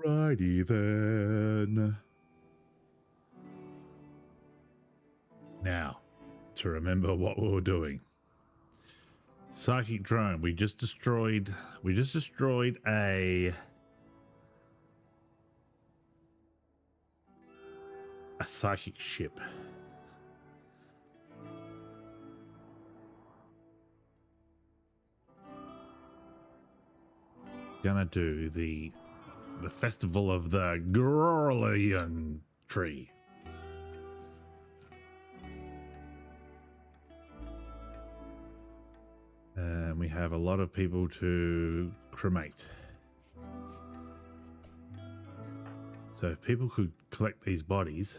Righty then. Now, to remember what we were doing. Psychic drone. We just destroyed a psychic ship. Gonna do the festival of the Grolian tree. And we have a lot of people to cremate. So if people could collect these bodies.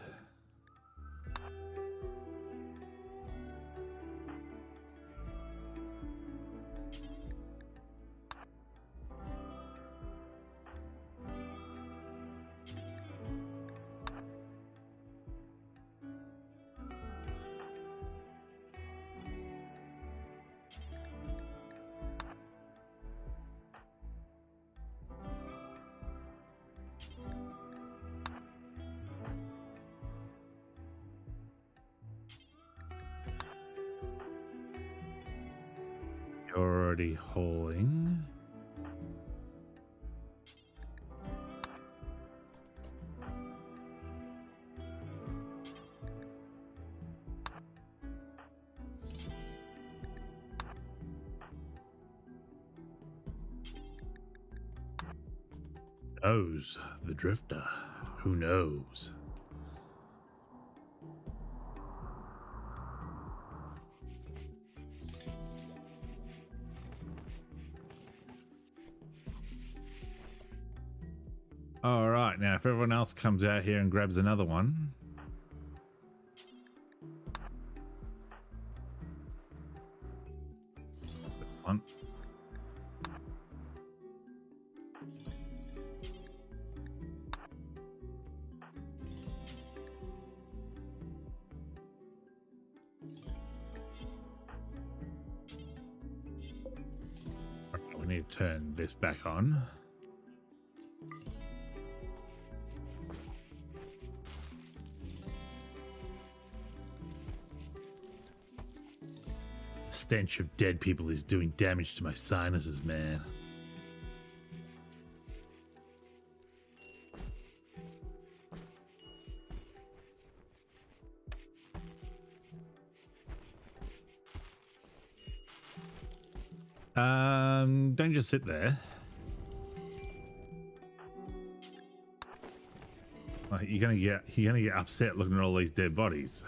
Already hauling. Knows the drifter? Who knows? All right, now if everyone else comes out here and grabs another one. That's one. Okay, we need to turn this back on. The stench of dead people is doing damage to my sinuses, man. Don't just sit there. Like, you're gonna get upset looking at all these dead bodies.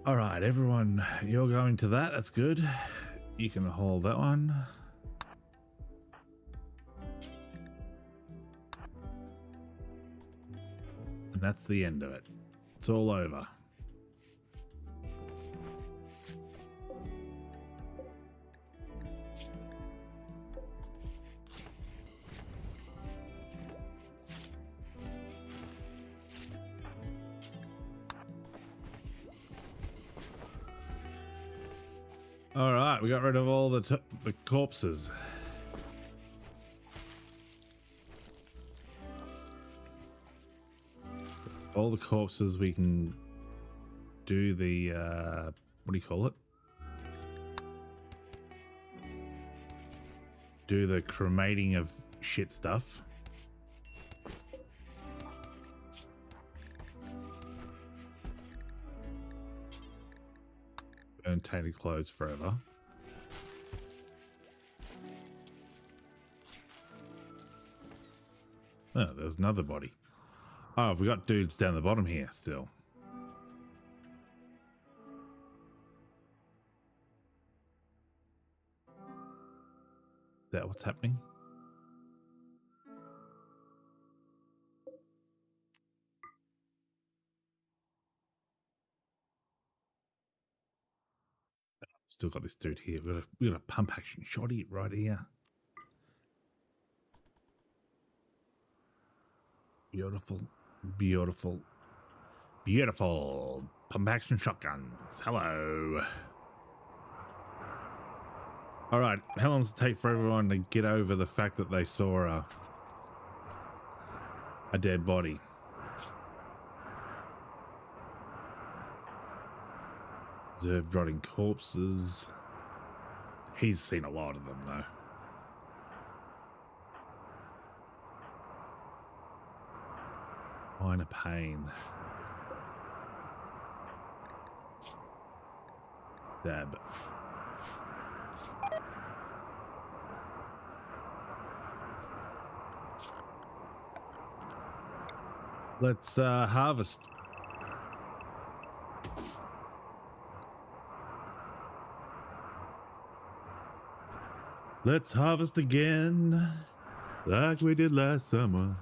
All right, everyone, you're going to that. That's good. You can hold that one. And that's the end of it. It's all over. All right, we got rid of all the corpses. All the corpses, we can do the what do you call it? Do the cremating of shit stuff. Burn tainted clothes forever. Oh, there's another body. Oh, we got dudes down the bottom here still. Is that what's happening? Still got this dude here. We got a pump action shotty right here. Beautiful, beautiful, Beautiful. Pump action shotguns. Hello. All right. How long does it take for everyone to get over the fact that they saw a dead body? Observed rotting corpses. He's seen a lot of them, though. Minor pain. Dab. Let's harvest. Let's harvest again, like we did last summer.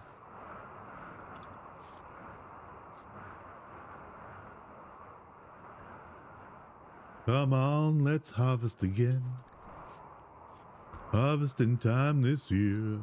Come on, let's harvest again. Harvesting time this year.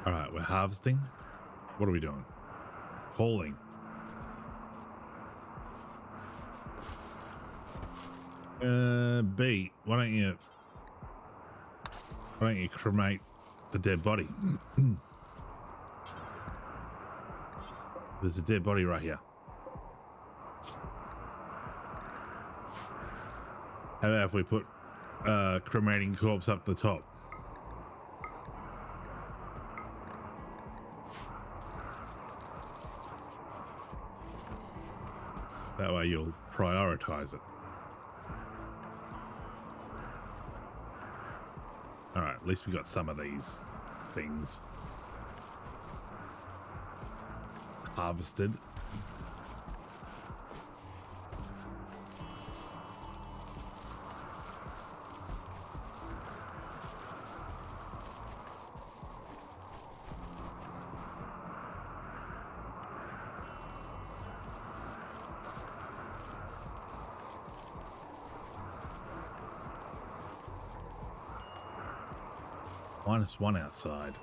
All right, we're harvesting. What are we doing? Hauling. B, why don't you cremate the dead body? There's a dead body right here. How about if we put cremating corpse up the top? That way you'll prioritize it. All right, at least we got some of these things harvested. -1 outside.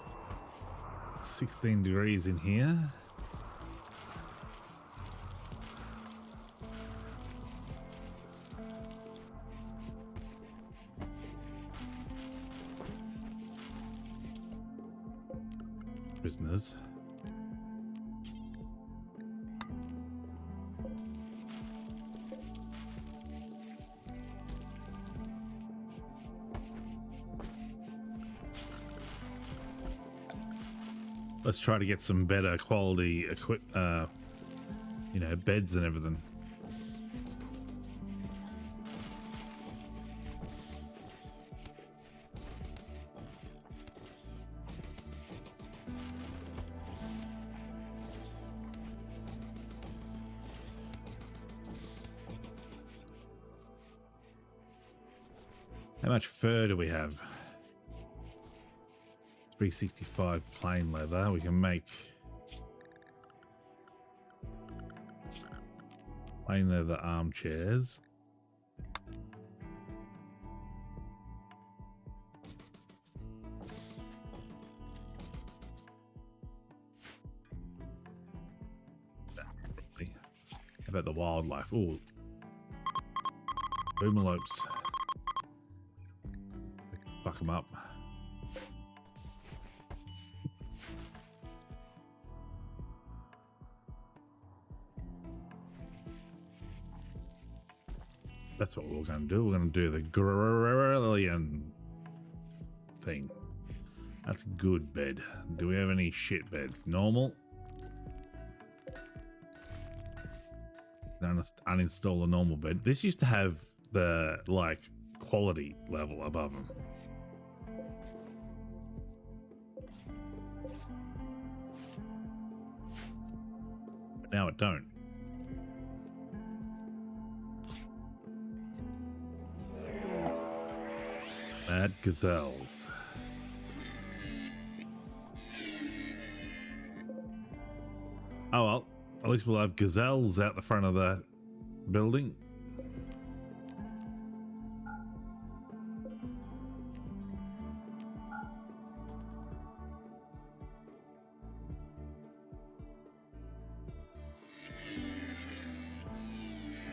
16 degrees in here. Prisoners. Let's try to get some better quality you know, beds and everything. How much fur do we have? 365 plain leather. We can make plain leather armchairs. How about the wildlife? Ooh, boomalopes. Fuck them up. That's what we're going to do. We're going to do the Grillian thing. That's a good bed. Do we have any shit beds? Normal. Uninstall a normal bed. This used to have the like quality level above them. But now it don't. Add gazelles. Oh well, at least we'll have gazelles out the front of the building.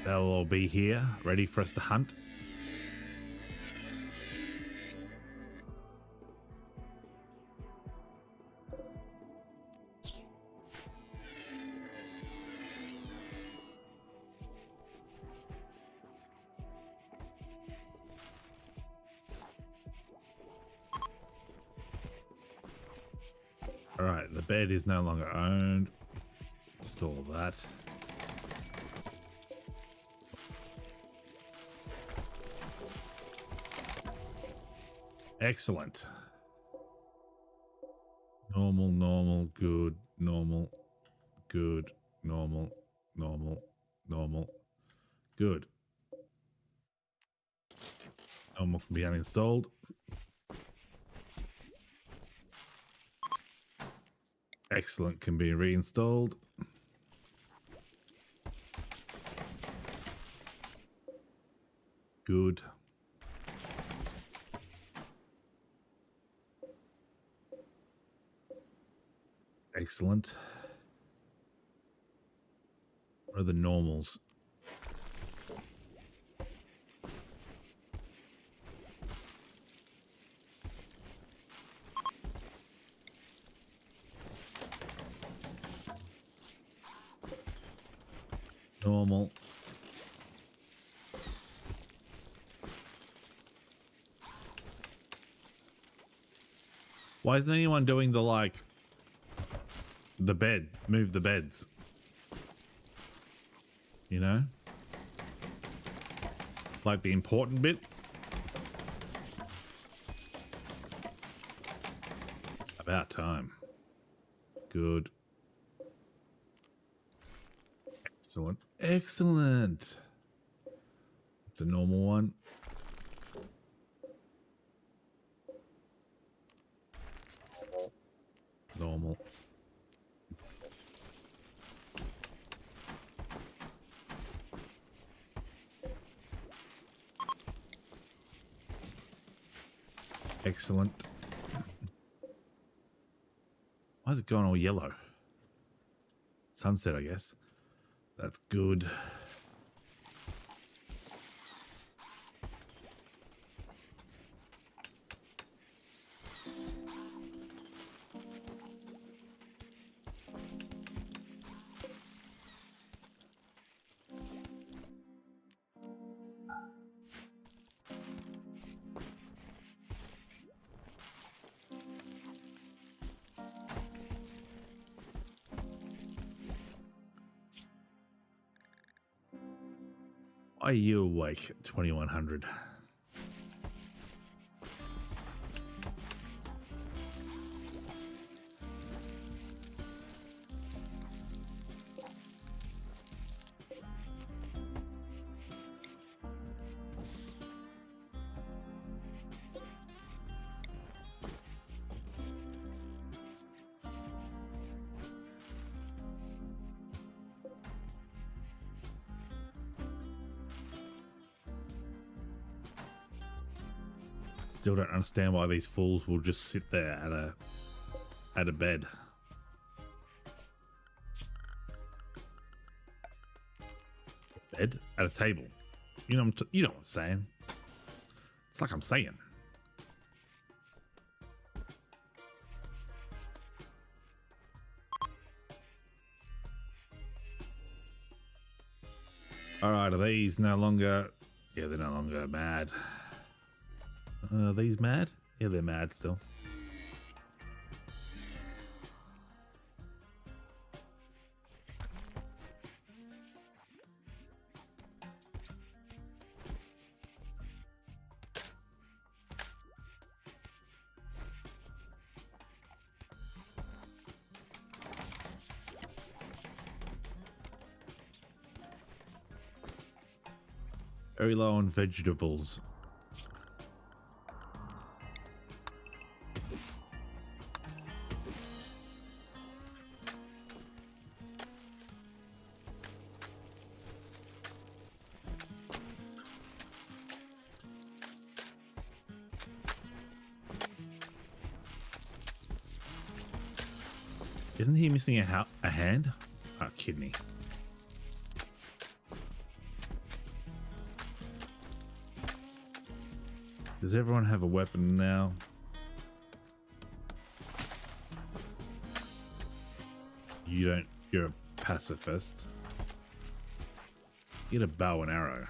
They'll all be here, ready for us to hunt. All right, the bed is no longer owned. Install that. Excellent. Normal, normal, good, normal, good, normal, normal, normal, good. Normal can be uninstalled. Excellent can be reinstalled. Good. Excellent. What are the normals? Normal. Why isn't anyone doing the the bed? Move the beds. You know? Like the important bit. About time. Good. Excellent. Excellent. It's a normal one. Normal. Excellent. Why is it going all yellow? Sunset, I guess. That's good. Why are you awake at 2100? Still don't understand why these fools will just sit there at a bed. Bed at a table. You know what I'm saying. It's like I'm saying. All right, are these no longer? Yeah, they're no longer mad. Are these mad? Yeah, they're mad still. Very low on vegetables. Isn't he missing a hand? Oh, kidney. Does everyone have a weapon now? You don't. You're a pacifist. Get a bow and arrow.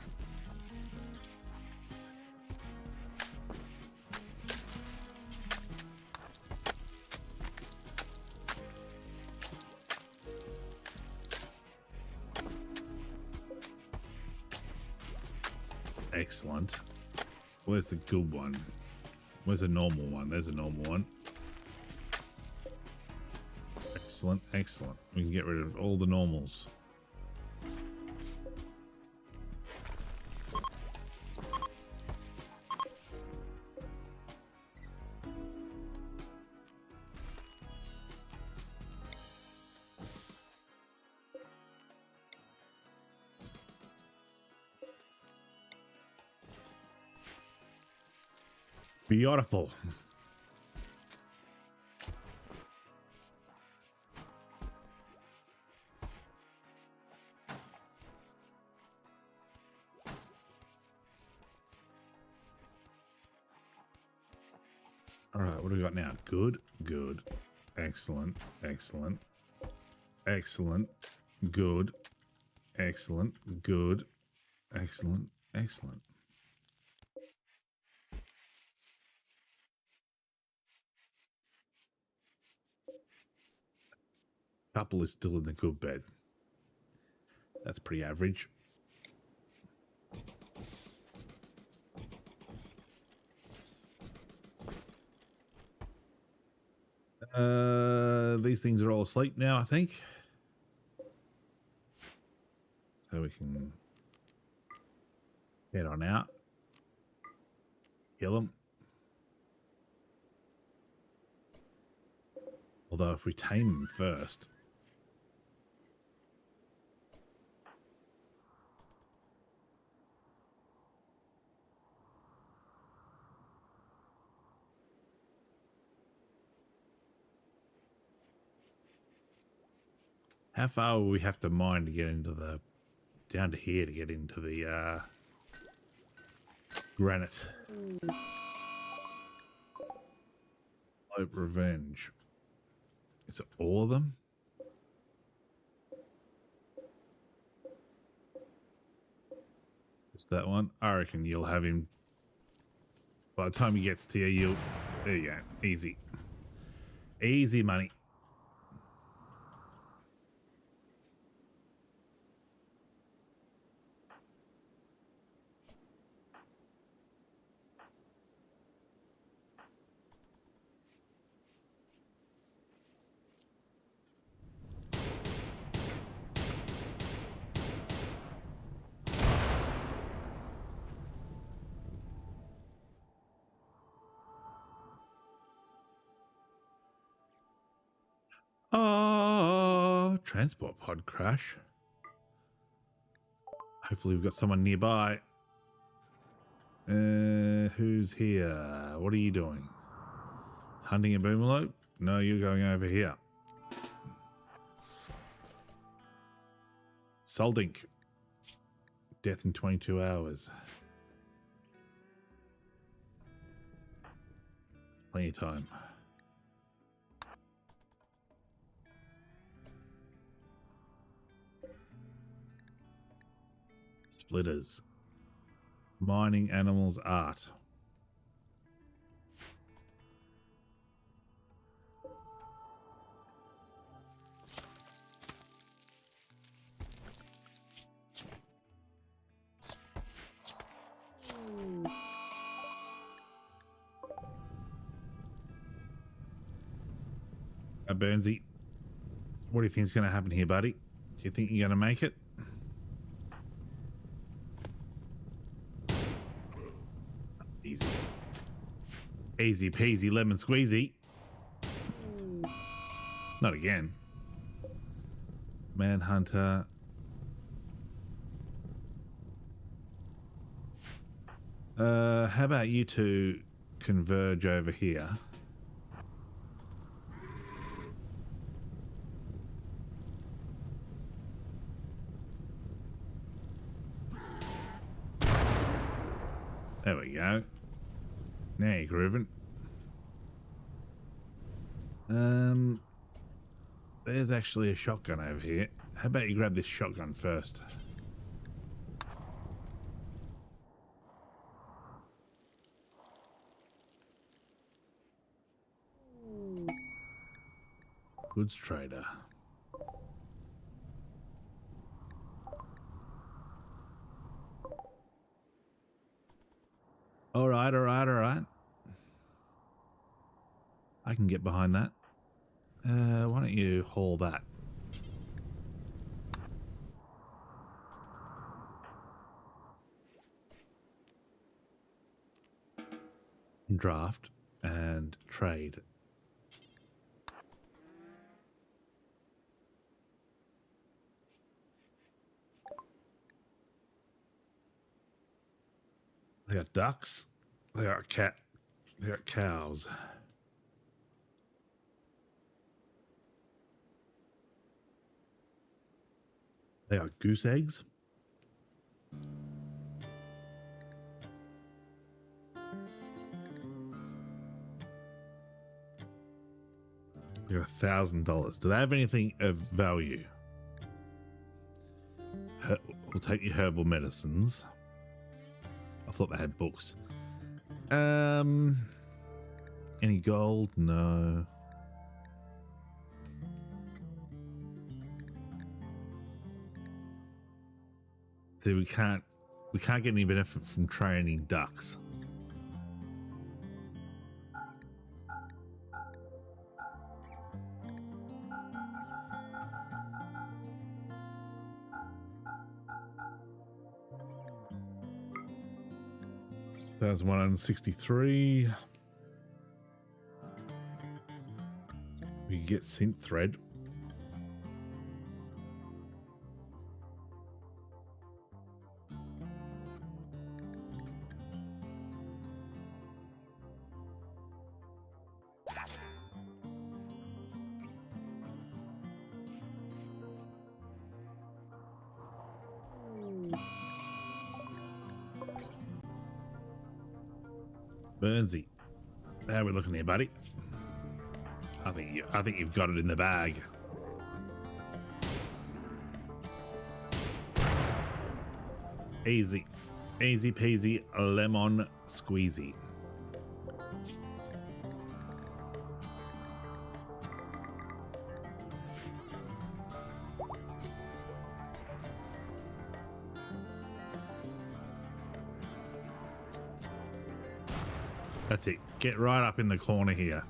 Excellent. Where's the good one? Where's the normal one? There's a normal one. Excellent, excellent. We can get rid of all the normals. Beautiful. All right, what do we got now? Good, good, excellent, excellent, excellent, good, excellent, good, excellent, excellent. Couple is still in the good bed. That's pretty average. These things are all asleep now, I think. So we can head on out. Kill them. Although if we tame them first. How far will we have to mine to get into the... down to here to get into the granite? Hope revenge. Is it all of them? Just that one? I reckon you'll have him... by the time he gets to you, you'll... there you go. Easy. Easy money. Oh, transport pod crash. Hopefully we've got someone nearby. Who's here? What are you doing? Hunting a boomerlope? No, you're going over here. Soldink. Death in 22 hours. Plenty of time. Splitters. Mining animals art. Burnsy, what do you think is going to happen here, buddy? Do you think you're going to make it? Easy. Easy peasy lemon squeezy. Not again. Manhunter. How about you two converge over here? There we go. Now you're grooving. There's actually a shotgun over here. How about you grab this shotgun first? Goods trader. All right. I can get behind that. Why don't you haul that? Draft and trade. They got ducks. They got They got cows. They got goose eggs. They got $1,000. Do they have anything of value? We'll take your herbal medicines. I thought they had books. Any gold? No. See, we can't get any benefit from training ducks. That was 163. We could get synth thread. Burnsy, how are we looking here, buddy? I think you've got it in the bag. Easy peasy lemon squeezy. That's it. Get right up in the corner here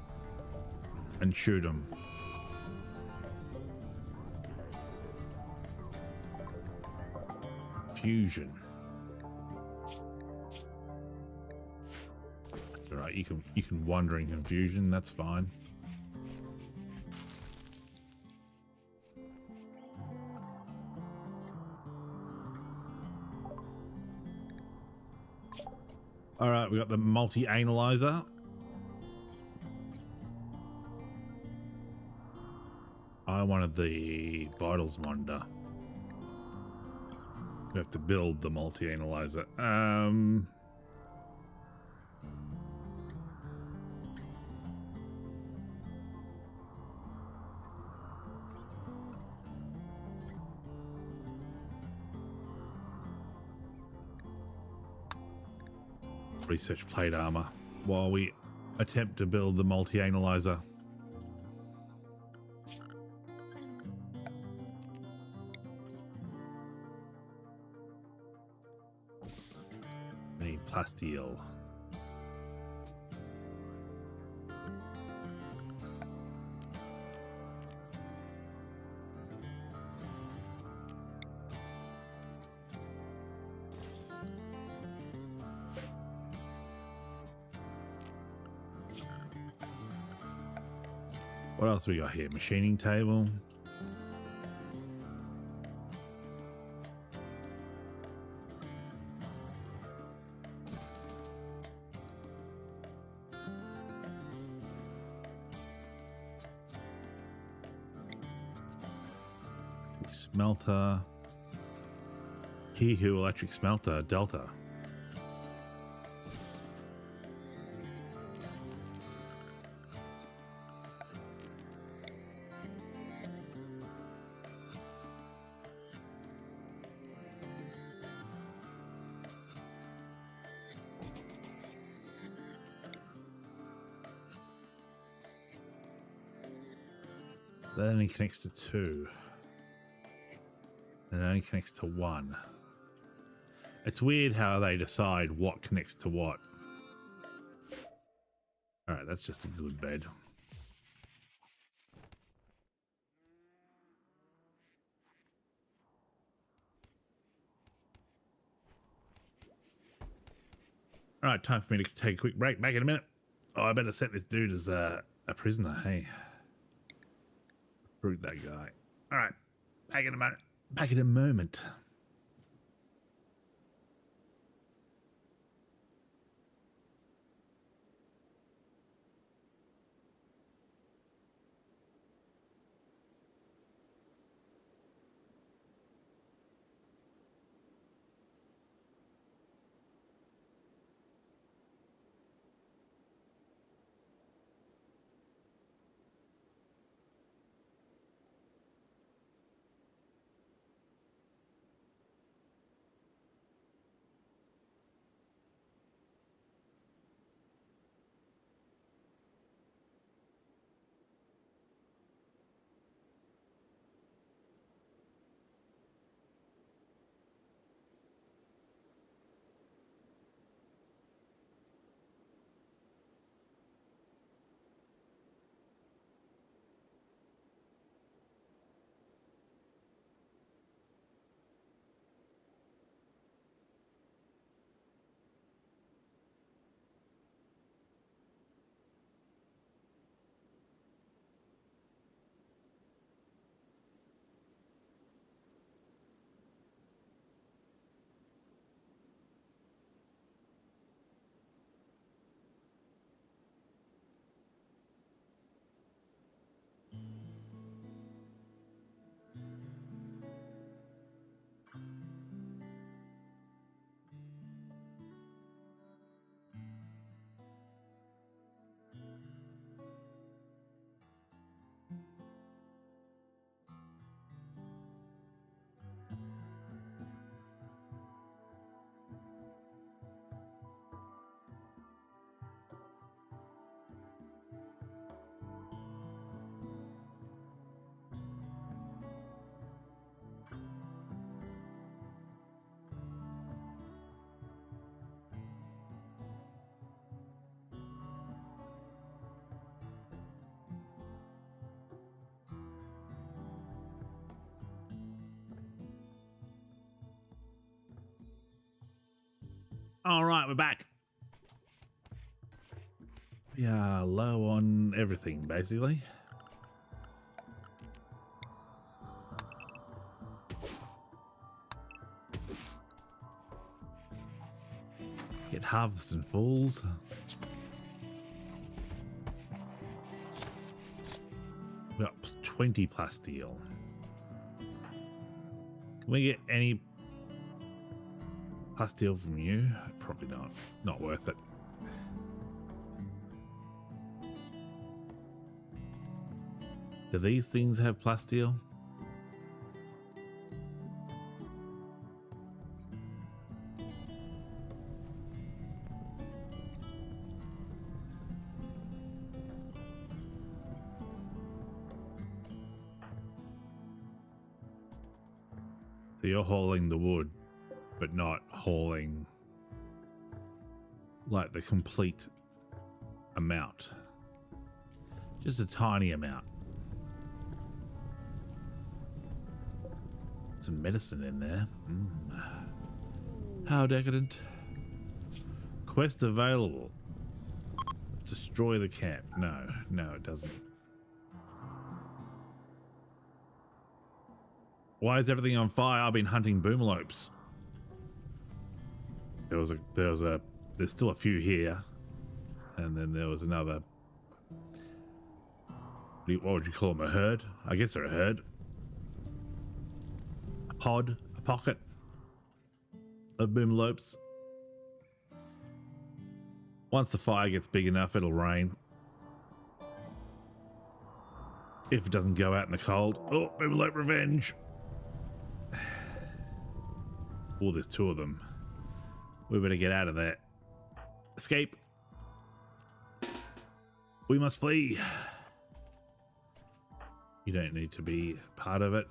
and shoot them. Fusion. That's all right. You can wander in confusion. That's fine. All right, we got the multi-analyzer. I wanted the vitals monitor. We have to build the multi-analyzer. Research plate armor while we attempt to build the multi-analyzer. Need plasteel. What else we got here? Machining table. Smelter. He who electric smelter, Delta. That only connects to 2. And it only connects to 1. It's weird how they decide what connects to what. Alright, that's just a good bed. Alright, time for me to take a quick break. Back in a minute. Oh, I better set this dude as a prisoner. Hey. Brute that guy. Alright, back in a moment. Back in a moment. All right, we're back. We are low on everything, basically. Get halves and fulls. We got 20 plasteel. Can we get any plasteel from you? Probably not. Not worth it. Do these things have plasteel? So you're hauling the wood, but not hauling like the complete amount. Just a tiny amount. Some medicine in there. How decadent. Quest available. Destroy the camp. No, it doesn't. Why is everything on fire? I've been hunting boomalopes. There's still a few here. And then there was another. What would you call them? A herd? I guess they're a herd. A pod, a pocket of boomalopes. Once the fire gets big enough, it'll rain. If it doesn't go out in the cold. Oh, boomalope revenge. Oh, there's 2 of them. We better get out of there. Escape. We must flee. You don't need to be part of it.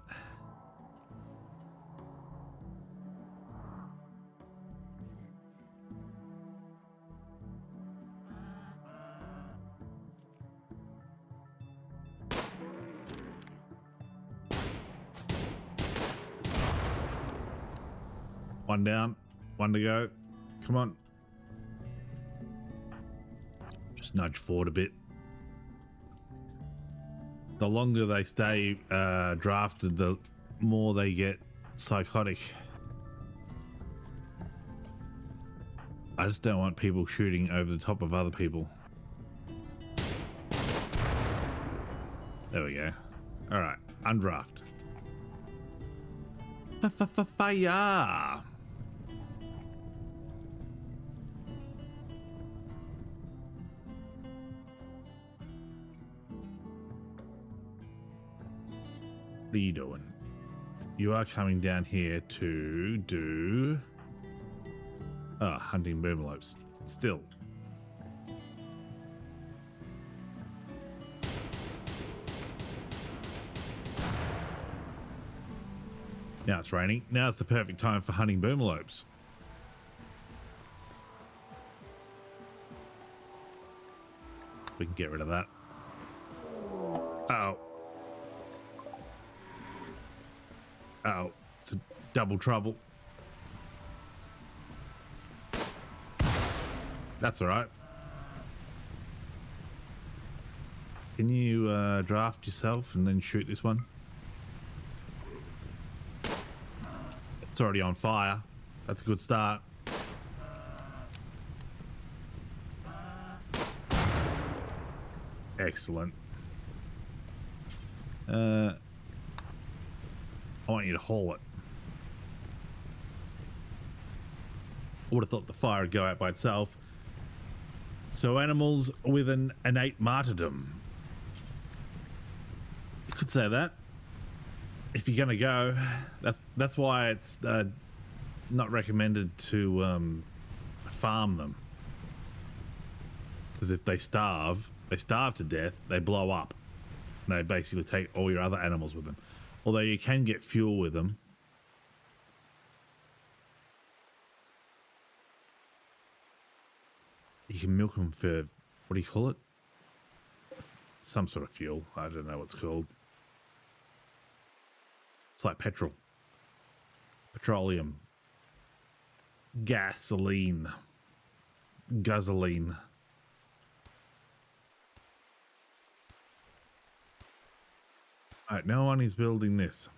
One down, one to go. Come on. Just nudge forward a bit. The longer they stay drafted, the more they get psychotic. I just don't want people shooting over the top of other people. There we go. All right, undraft. Fire! What are you doing? You are coming down here to do hunting boomalopes. Still. Now it's raining. Now it's the perfect time for hunting boomalopes. We can get rid of that. Oh. Oh, it's a double trouble. That's all right. Can you draft yourself and then shoot this one? It's already on fire. That's a good start. Excellent. I want you to haul it. I would have thought the fire would go out by itself. So animals with an innate martyrdom. You could say that. If you're gonna go, that's why it's not recommended to farm them. Because if they starve to death, they blow up. And they basically take all your other animals with them. Although you can get fuel with them. You can milk them for, what do you call it? Some sort of fuel. I don't know what it's called. It's like petrol. Petroleum. Gasoline. Gasoline. Alright, no one is building this.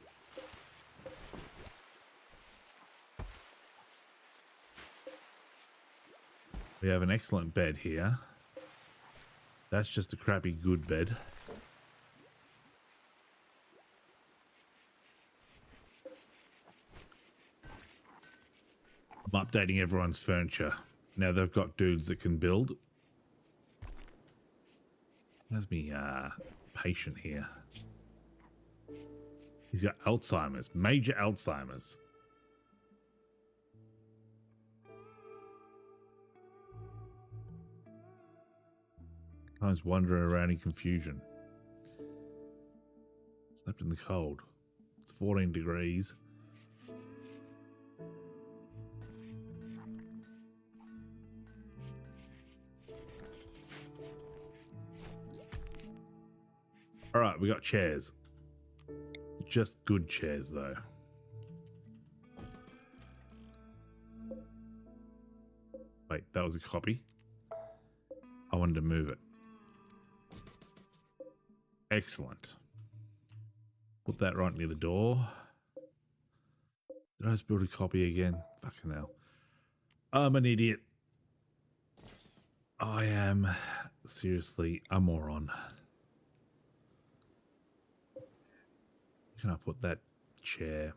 We have an excellent bed here. That's just a crappy good bed. I'm updating everyone's furniture. Now they've got dudes that can build. There's me patient here. He's got Alzheimer's, major Alzheimer's. I was wandering around in confusion. Slept in the cold. It's 14 degrees. All right, we got chairs. Just good chairs, though. Wait, that was a copy. I wanted to move it. Excellent. Put that right near the door. Did I just build a copy again? Fucking hell. I'm an idiot. I am seriously a moron. Can I put that chair?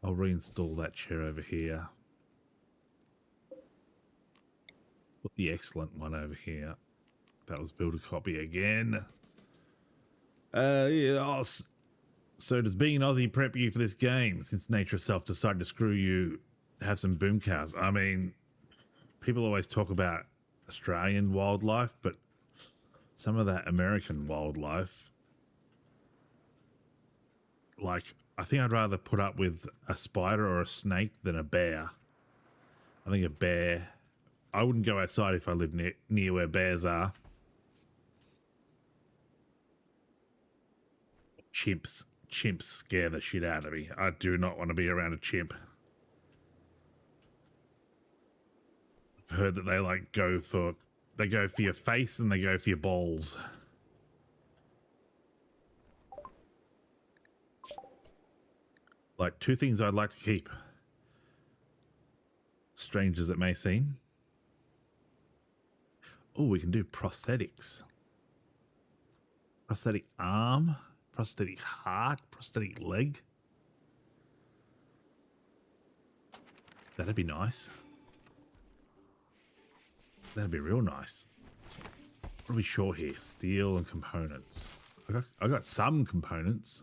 I'll reinstall that chair over here. Put the excellent one over here. That was build a copy again. Yeah. Oh, so does being an Aussie prep you for this game? Since nature itself decided to screw you, have some boom cows. I mean, people always talk about Australian wildlife, but some of that American wildlife like, I think I'd rather put up with a spider or a snake than a bear. I think a bear, I wouldn't go outside if I lived near where bears are. Chimps scare the shit out of me. I do not want to be around a chimp. I've heard that they like go for your face and they go for your balls. Like, two things I'd like to keep. Strange as it may seem. Oh, we can do prosthetics. Prosthetic arm, prosthetic heart, prosthetic leg. That'd be nice. That'd be real nice. What are we short here? Steel and components. I got some components.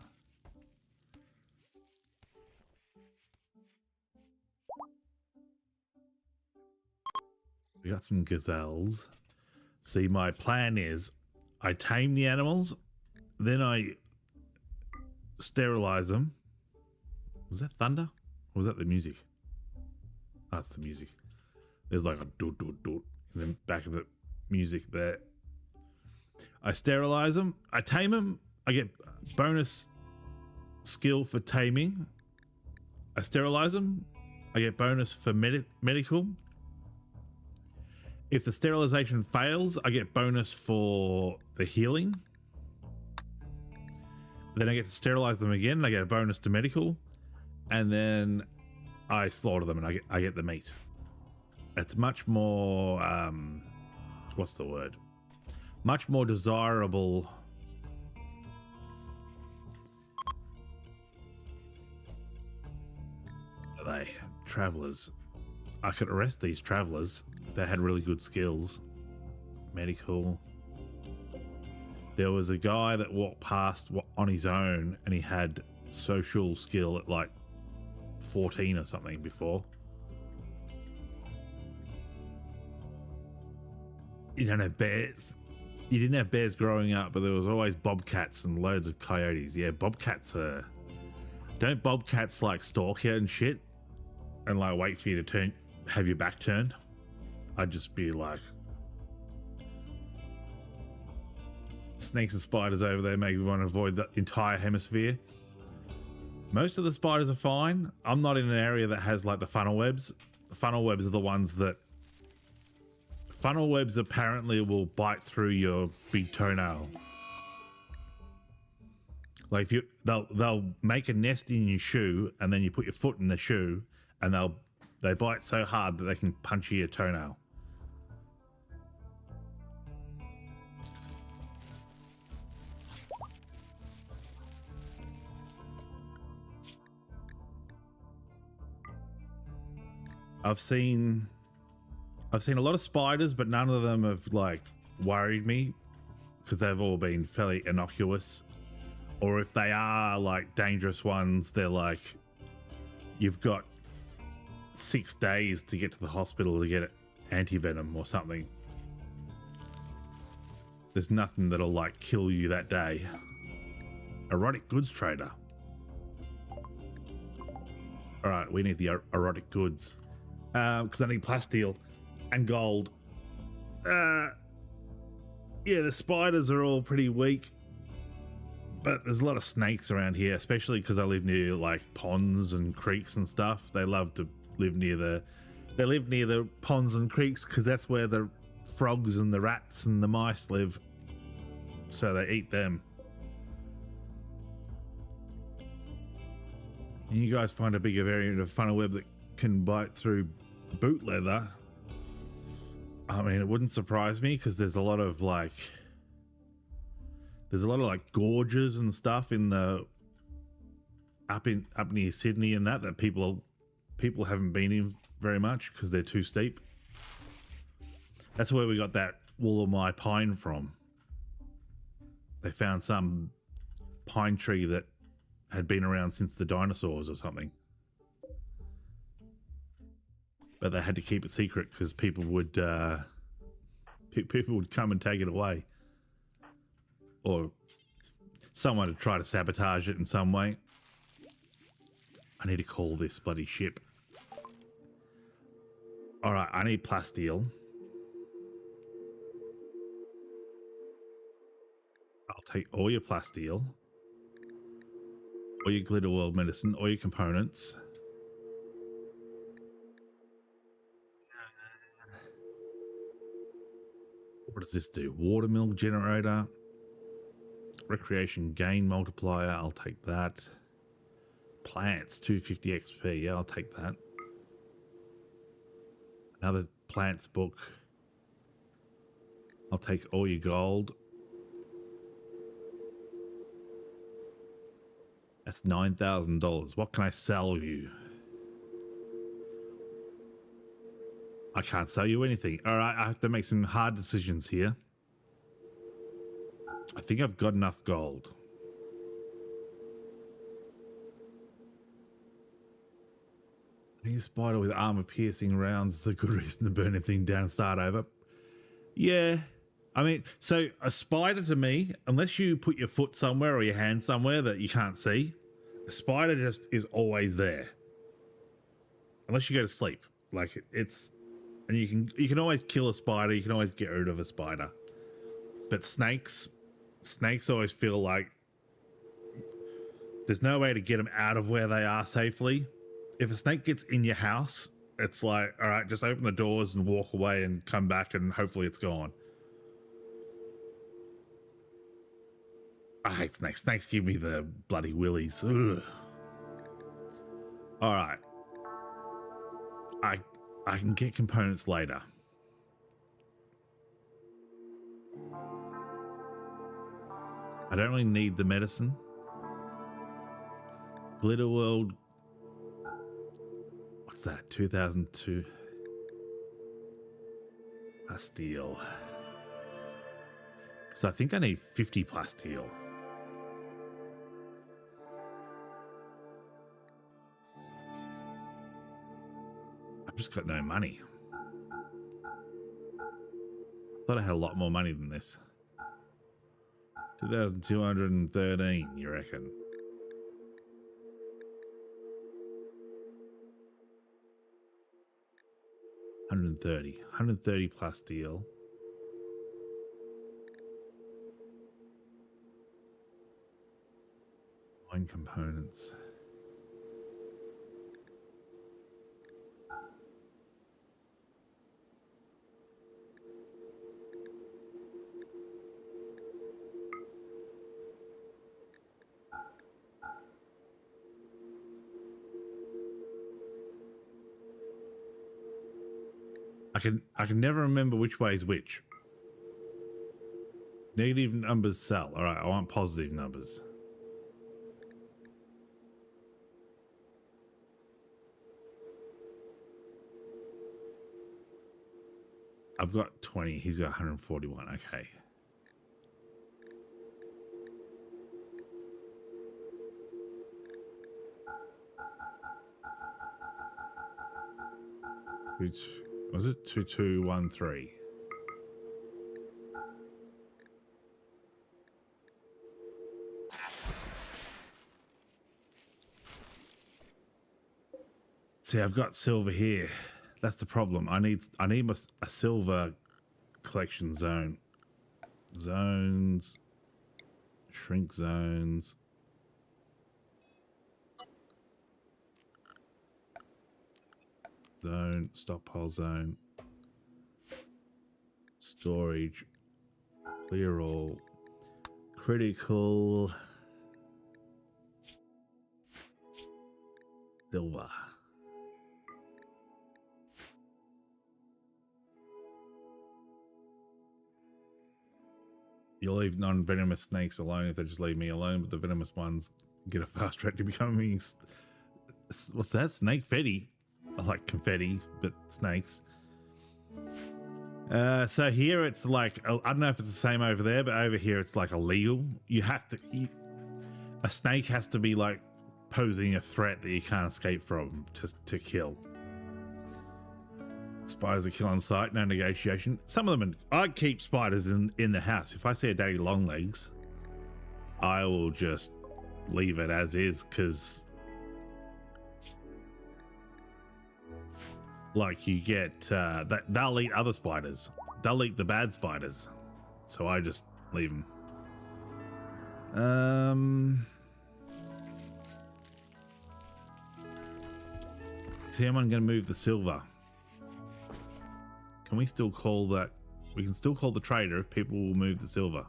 We got some gazelles. See, my plan is I tame the animals, then I sterilize them. Was that thunder? Or was that the music? Oh, that's the music. There's like a doot doot doot in the back of the music there. I sterilize them. I tame them. I get bonus skill for taming. I sterilize them. I get bonus for medical. If the sterilization fails, I get bonus for the healing. Then I get to sterilize them again. I get a bonus to medical. And then I slaughter them and I get the meat. It's much more, what's the word? Much more desirable. Are they travelers? I could arrest these travelers if they had really good skills. Medical. There was a guy that walked past on his own and he had social skill at like 14 or something before. You don't have bears. You didn't have bears growing up, but there was always bobcats and loads of coyotes. Yeah, bobcats are... Don't bobcats like stalk you and shit and like wait for you to have your back turned? I'd just be like, snakes and spiders over there make me want to avoid the entire hemisphere. Most of the spiders are fine. I'm not in an area that has like the funnel webs. The funnel webs are the ones that... Funnel webs apparently will bite through your big toenail. Like if they'll make a nest in your shoe and then you put your foot in the shoe and they bite so hard that they can punch your toenail. I've seen a lot of spiders, but none of them have like worried me because they've all been fairly innocuous. Or if they are like dangerous ones, they're like, you've got 6 days to get to the hospital to get anti-venom or something. There's nothing that'll like kill you that day. Erotic goods trader. All right, we need the erotic goods because I need plasteel and gold. Yeah, the spiders are all pretty weak, but there's a lot of snakes around here, especially because I live near like ponds and creeks and stuff. They love to live near the ponds and creeks because that's where the frogs and the rats and the mice live, so they eat them. And you guys find a bigger variant of funnel web that can bite through boot leather. I mean, it wouldn't surprise me because there's a lot of like gorges and stuff in the up near Sydney and that people haven't been in very much because they're too steep. That's where we got that Woolamai pine from. They found some pine tree that had been around since the dinosaurs or something. But they had to keep it secret because people would come and take it away, or someone would try to sabotage it in some way. I need to call this bloody ship. All right, I need plasteel. I'll take all your plasteel, all your glitter world medicine, all your components. What does this do? Watermill generator, recreation gain multiplier. I'll take that. Plants, 250 XP. Yeah, I'll take that. Another plants book. I'll take all your gold. That's $9,000. What can I sell you? I can't sell you anything. All right, I have to make some hard decisions here. I think I've got enough gold. A spider with armor-piercing rounds is a good reason to burn everything down and start over. Yeah. I mean, so a spider to me, unless you put your foot somewhere or your hand somewhere that you can't see, a spider just is always there. Unless you go to sleep. Like, it's... And you can always kill a spider, you can always get rid of a spider. But snakes always feel like there's no way to get them out of where they are safely. If a snake gets in your house, it's like, all right, just open the doors and walk away and come back and hopefully it's gone. I hate snakes. Snakes give me the bloody willies. Ugh. All right. I can get components later. I don't really need the medicine. Glitter World. What's that? 2002. Plasteel. Because I think I need 50 plasteel. I've just got no money. Thought I had a lot more money than this. 2,213, you reckon? $130 plasteel. Wine components. I can never remember which way is which. Negative numbers sell. All right, I want positive numbers. I've got 20. He's got 141. Okay. Was it 2213? See, I've got silver here. That's the problem. I need a silver collection zone. Zones. Shrink zones. Zone, stockpile zone, storage, clear all, critical, silver. You'll leave non-venomous snakes alone if they just leave me alone, but the venomous ones get a fast track to becoming, what's that? Snake fetty. I like confetti, but snakes. So here it's like, I don't know if it's the same over there, but over here it's like illegal. You have to, a snake has to be like posing a threat that you can't escape from to kill. Spiders are kill on sight, no negotiation. Some of them, I'd keep spiders in the house. If I see a daddy long legs, I will just leave it as is, because like you get that they'll eat other spiders. They'll eat the bad spiders. So I just leave them. See, I'm going to move the silver. Can we still call that? We can still call the trader if people will move the silver.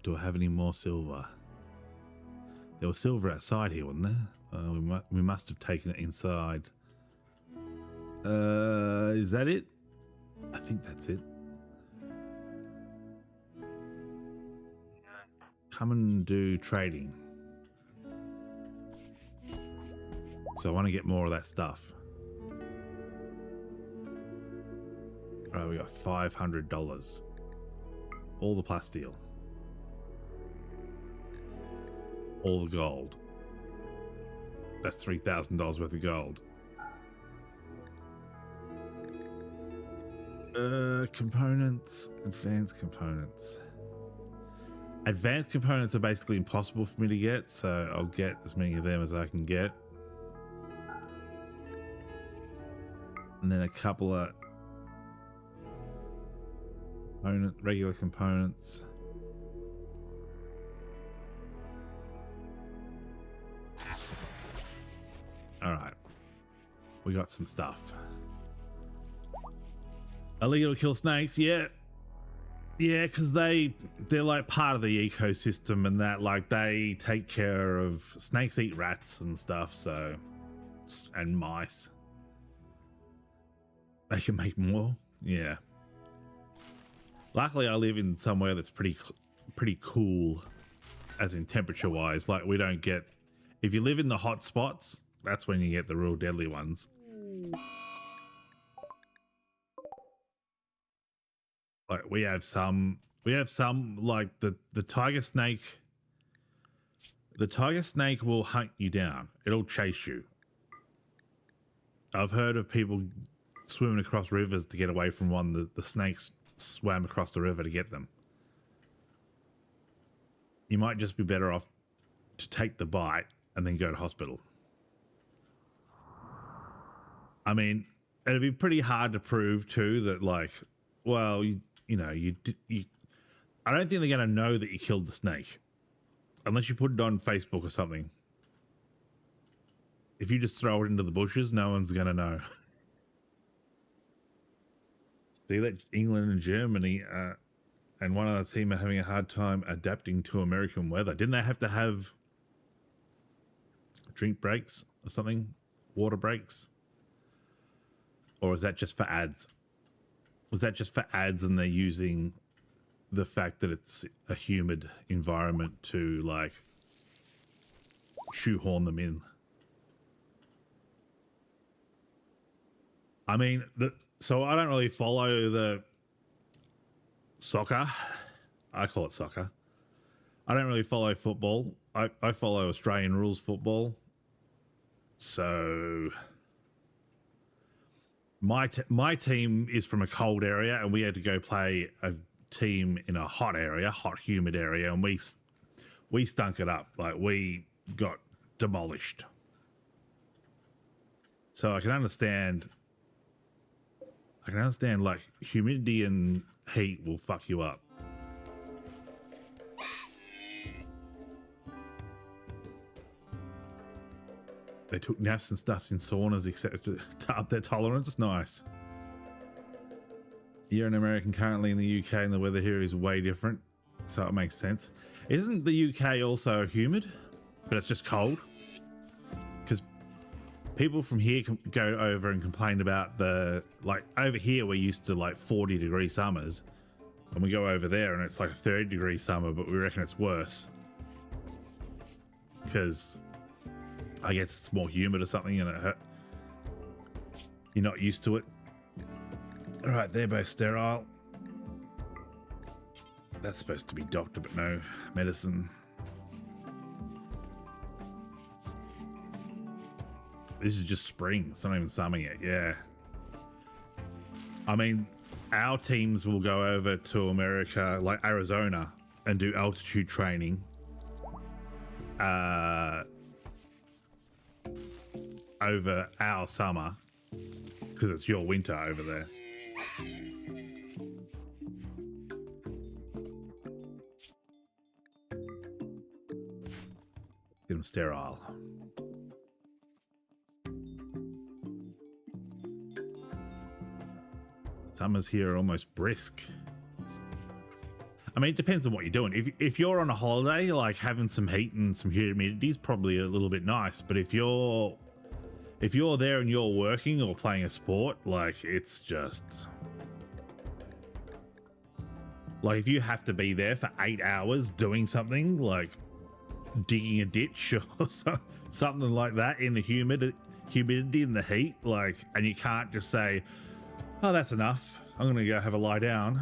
Do I have any more silver? There was silver outside here, wasn't there? We must have taken it inside. Is that it? I think that's it. Come and do trading. So I want to get more of that stuff. All right, we got $500. All the plasteel. All the gold. That's $3,000 worth of gold. Components, advanced components. Advanced components are basically impossible for me to get, so I'll get as many of them as I can get. And then a couple of regular components. All right, we got some stuff. Illegal to kill snakes, yeah, because they're like part of the ecosystem, and that like they take care of snakes, eat rats and stuff, so, and mice. They can make more, yeah. Luckily, I live in somewhere that's pretty cool, as in temperature wise. Like we don't get, if you live in the hot spots, that's when you get the real deadly ones. Like we have some like the tiger snake. The tiger snake will hunt you down. It'll chase you. I've heard of people swimming across rivers to get away from one. The snakes swam across the river to get them. You might just be better off to take the bite and then go to hospital. I mean, it'd be pretty hard to prove too that, like, well, you know, I don't think they're going to know that you killed the snake unless you put it on Facebook or something. If you just throw it into the bushes, no one's going to know. See that England and Germany and one other team are having a hard time adapting to American weather. Didn't they have to have drink breaks or something? Water breaks? Or is that just for ads? Was that just for ads and they're using the fact that it's a humid environment to like shoehorn them in? I mean, so I don't really follow the soccer. I call it soccer. I don't really follow football. I follow Australian rules football. So my team is from a cold area, and we had to go play a team in a hot area, hot, humid area, and we stunk it up. Like we got demolished. So I can understand like humidity and heat will fuck you up. They took naps and stuff in saunas except to up their tolerance. Nice. You're an American currently in the UK, and the weather here is way different, so it makes sense. Isn't the UK also humid, but it's just cold? Because people from here can go over and complain about the, like over here we're used to like 40-degree summers, and we go over there and it's like a 30-degree summer, but we reckon it's worse because I guess it's more humid or something, and you're not used to it. All right, they're both sterile. That's supposed to be doctor, but no, medicine. this is just spring. It's not even summer yet. Yeah. I mean, our teams will go over to America, like Arizona, and do altitude training. Over our summer, because it's your winter over there. Get them sterile. Summers here are almost brisk. I mean, it depends on what you're doing. If you're on a holiday, like having some heat and some humidity is probably a little bit nice. But if you're there and you're working or playing a sport, like it's just like if you have to be there for 8 hours doing something like digging a ditch or something like that in the humidity and the heat, like, and you can't just say, oh, that's enough, I'm gonna go have a lie down.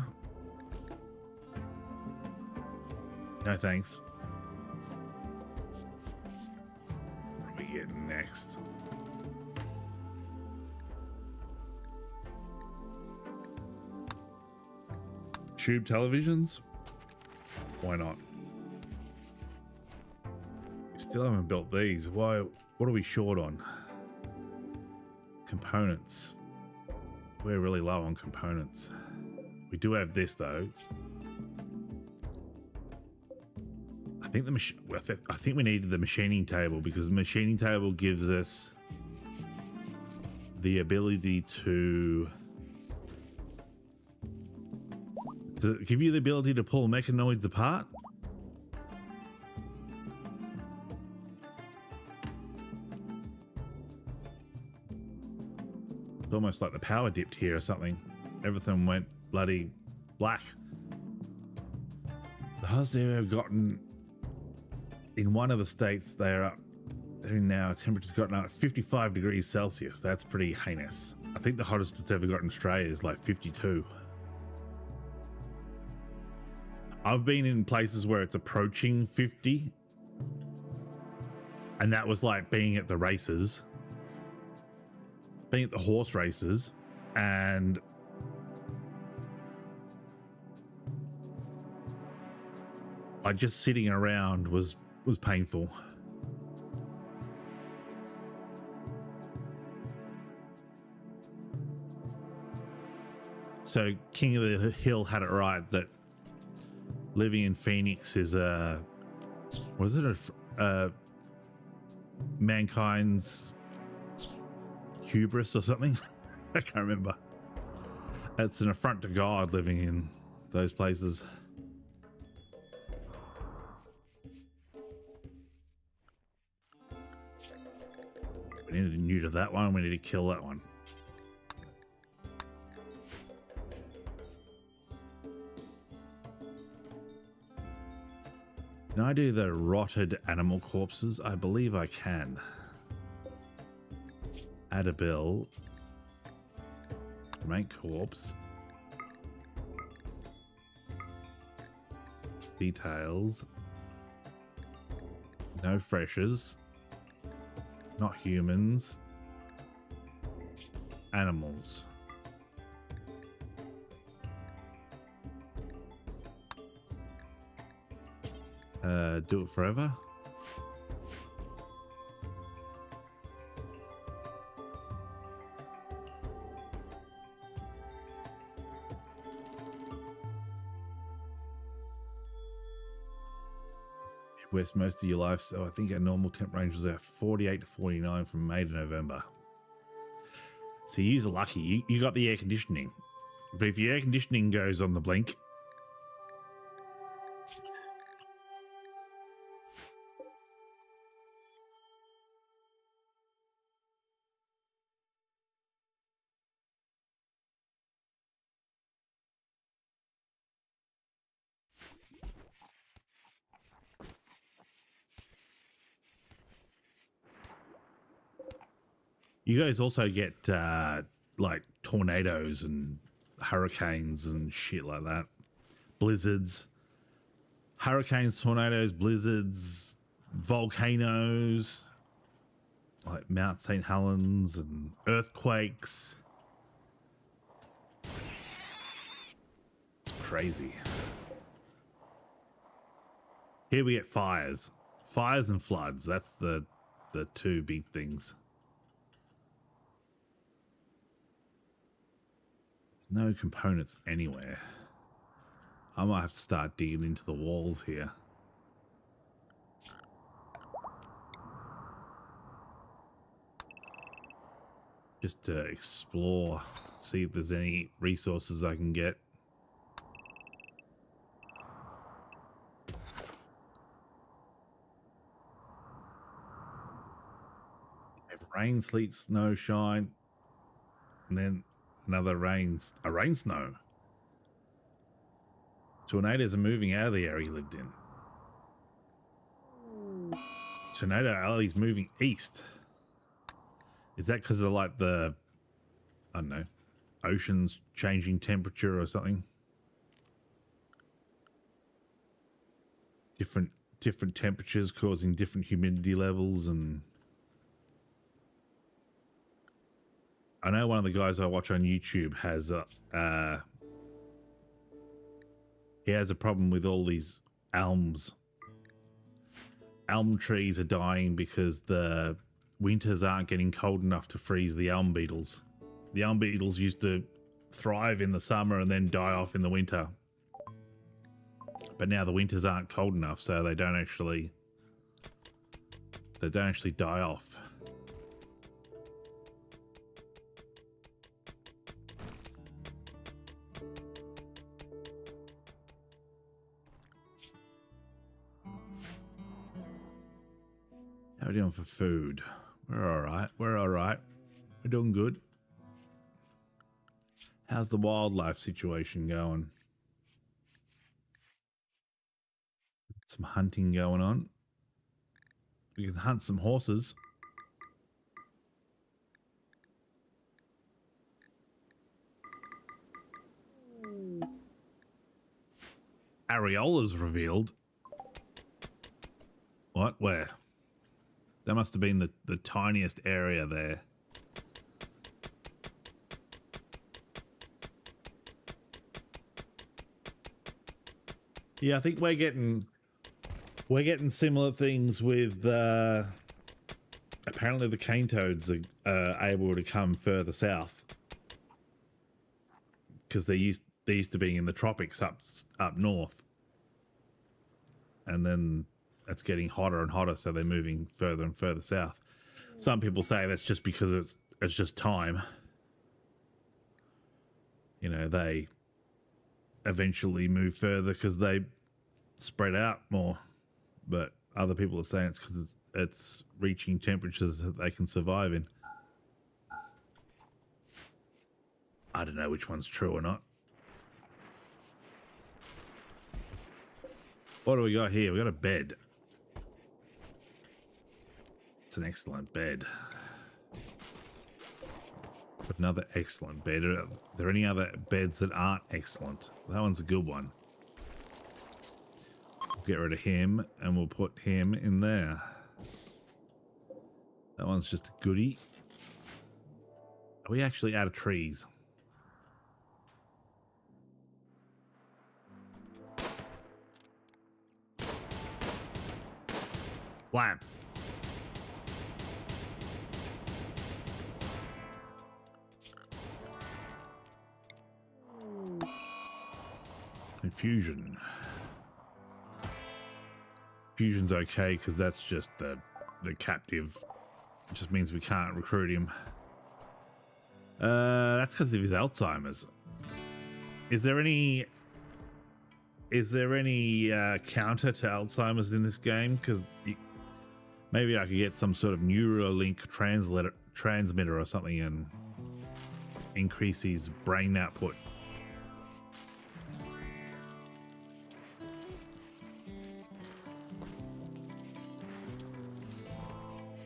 No thanks. What are we getting next? Tube televisions? Why not? We still haven't built these. Why? What are we short on? Components. We're really low on components. We do have this though. I think we needed the machining table because the machining table gives us the ability to give you the ability to pull mechanoids apart. It's almost like the power dipped here or something. Everything went bloody black. The highest I've gotten in one of the states, they're now temperature's gotten up 55 degrees Celsius. That's pretty heinous. I think the hottest it's ever got in Australia is like 52. I've been in places where it's approaching 50, and that was like being at the races, being at the horse races, and like just sitting around was painful. So King of the Hill had it right that living in Phoenix is was it a mankind's hubris or something? I can't remember. It's an affront to God living in those places. We need to neuter that one. We need to kill that one. Can I do the rotted animal corpses? I believe I can. Add a bill. Make corpse. Details. No freshers. Not humans. Animals. Do it forever. West most of your life, so I think our normal temp range was 48 to 49 from May to November. So you're lucky. You got the air conditioning, but if your air conditioning goes on the blink, you guys also get like tornadoes and hurricanes and shit like that. Blizzards, hurricanes, tornadoes, blizzards, volcanoes. like Mount St. Helens and earthquakes. It's crazy. Here we get fires. Fires and floods. That's the two big things. There's no components anywhere. I might have to start digging into the walls here. Just to explore, see if there's any resources I can get. Rain, sleet, snow, shine, and then another rain, a rain snow. Tornadoes are moving out of the area he lived in. Tornado Alley's moving east. Is that because of like the, I don't know, oceans changing temperature or something? Different temperatures causing different humidity levels. And I know one of the guys I watch on YouTube has he has a problem with all these elms. Elm trees are dying because the winters aren't getting cold enough to freeze the elm beetles. The elm beetles used to thrive in the summer and then die off in the winter. But now the winters aren't cold enough, so they don't actually die off. How are we doing for food? We're all right. We're all right. We're doing good. How's the wildlife situation going? Some hunting going on. We can hunt some horses. Areola's revealed. What? Where? That must have been the tiniest area there. Yeah, I think we're getting similar things with apparently the cane toads are able to come further south because they used to be in the tropics up north, and then it's getting hotter and hotter, so they're moving further and further south. Some people say that's just because it's just time. You know, they eventually move further because they spread out more. But other people are saying it's because it's reaching temperatures that they can survive in. I don't know which one's true or not. What do we got here? We got a bed. It's an excellent bed. But another excellent bed. Are there any other beds that aren't excellent? That one's a good one. We'll get rid of him and we'll put him in there. That one's just a goodie. Are we actually out of trees? Blam. Confusion. Fusion's okay because that's just the captive. It just means we can't recruit him. That's because of his Alzheimer's. Is there any counter to Alzheimer's in this game? Because maybe I could get some sort of Neuralink transmitter or something and increase his brain output.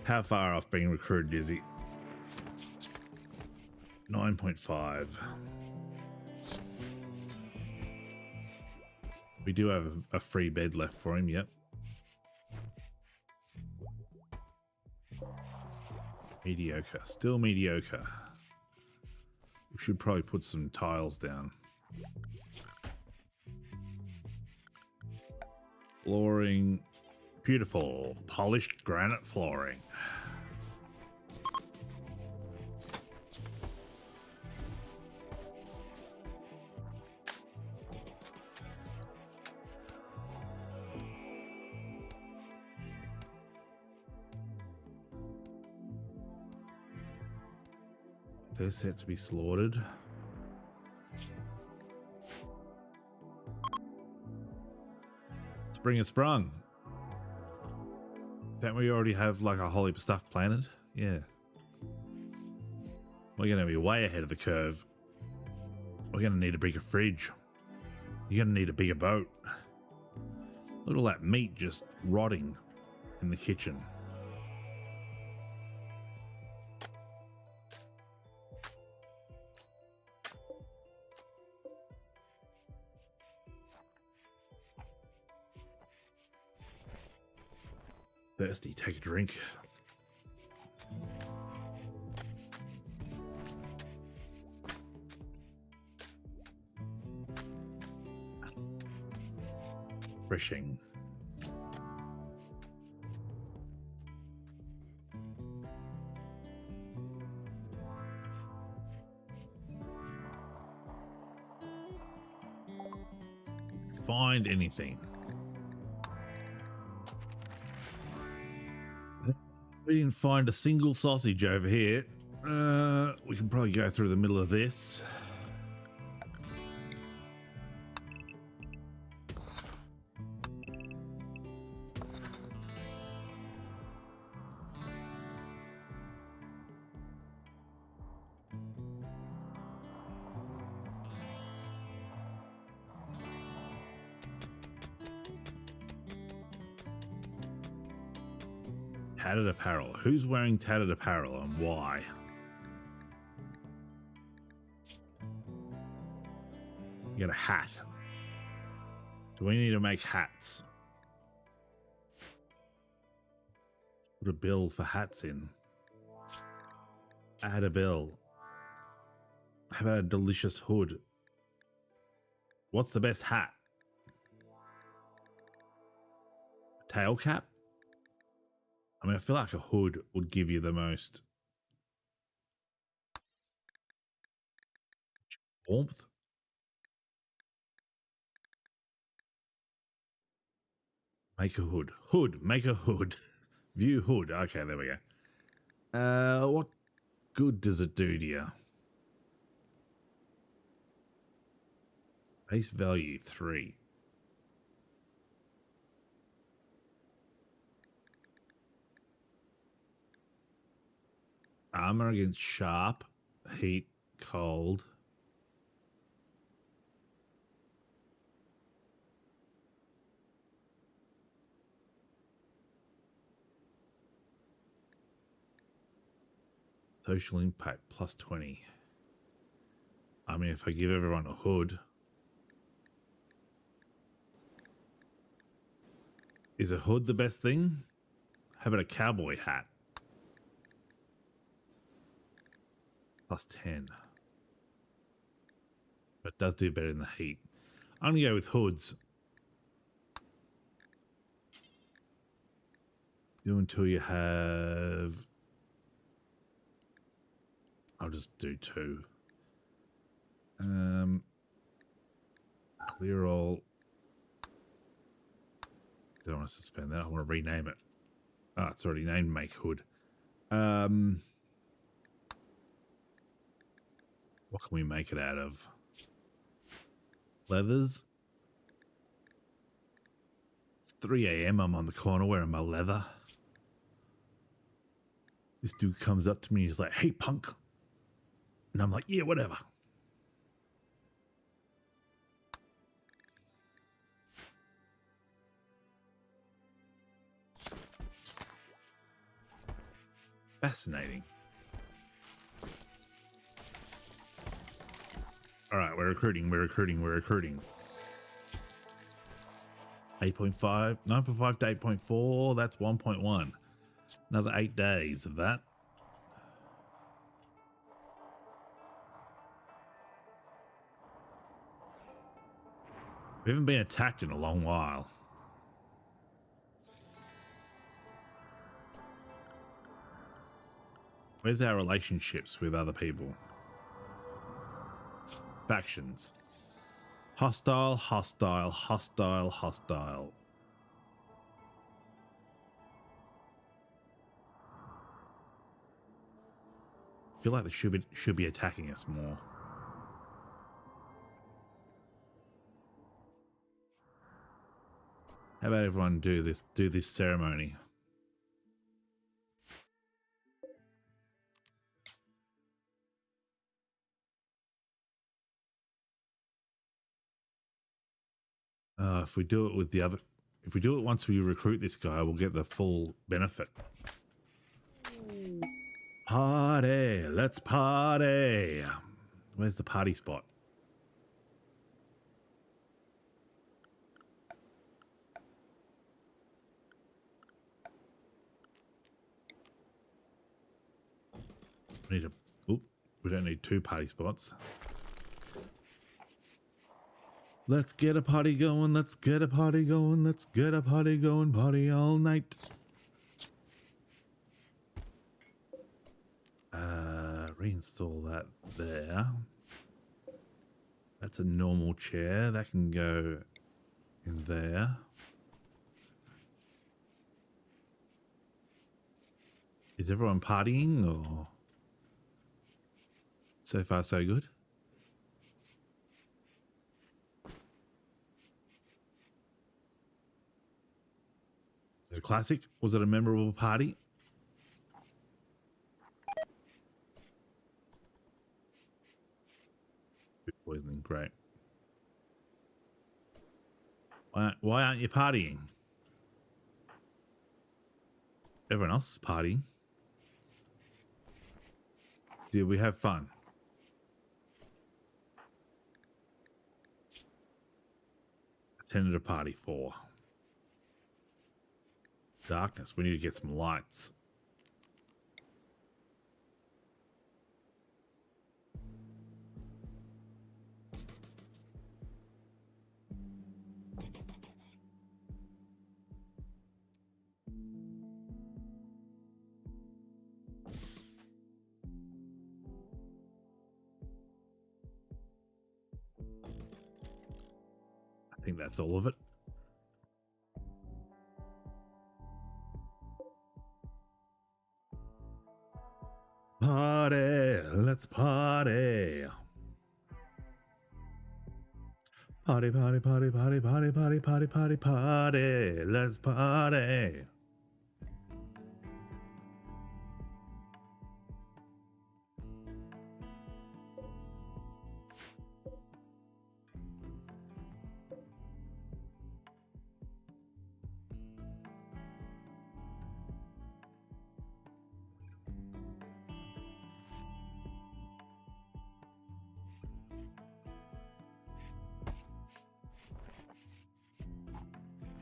How far off being recruited is he? 9.5. We do have a free bed left for him, yep. Mediocre. Still mediocre. We should probably put some tiles down. Flooring. Beautiful. Polished granite flooring. They're set to be slaughtered. Spring has sprung. Don't we already have like a whole heap of stuff planted? Yeah. We're going to be way ahead of the curve. We're going to need a bigger fridge. You're going to need a bigger boat. Look at all that meat just rotting in the kitchen. Thirsty, take a drink. Refreshing. Find anything. We didn't find a single sausage over here. We can probably go through the middle of this. Tattered apparel. Who's wearing tattered apparel and why? You got a hat. Do we need to make hats? Put a bill for hats in. Add a bill. How about a delicious hood? What's the best hat? A tail cap? I mean, I feel like a hood would give you the most warmth. Make a hood. Hood. Make a hood. View hood. Okay, there we go. What good does it do to you? Base value 3. Armor against sharp, heat, cold. Social impact plus 20. I mean, if I give everyone a hood. Is a hood the best thing? How about a cowboy hat? Plus 10. But it does do better in the heat. I'm going to go with hoods. Do until you have... I'll just do 2. Clear all. Don't want to suspend that. I want to rename it. Oh, it's already named Make Hood. What can we make it out of? Leathers. It's 3 a.m. I'm on the corner wearing my leather. This dude comes up to me. He's like, "Hey, punk." And I'm like, "Yeah, whatever." Fascinating. All right, we're recruiting. 8.5, 9.5 to 8.4. That's 1.1. Another 8 days of that. We haven't been attacked in a long while. Where's our relationships with other people? Factions. Hostile, hostile, hostile, hostile. I feel like they should be attacking us more. How about everyone do this ceremony? If we do it with the other, if we do it once we recruit this guy, we'll get the full benefit. Party, let's party. Where's the party spot? We need a, oop, we don't need 2 party spots. Let's get a party going, let's get a party going, let's get a party going, party all night. Reinstall that there. That's a normal chair, that can go in there. Is everyone partying or? So far so good? So classic, was it a memorable party? Food poisoning, great. Why aren't you partying? Everyone else is partying. Did we have fun? Attended a party for. Darkness, we need to get some lights. I think that's all of it. Party, let's party. Party, party, party, party, party, party, party, party, party. Let's party.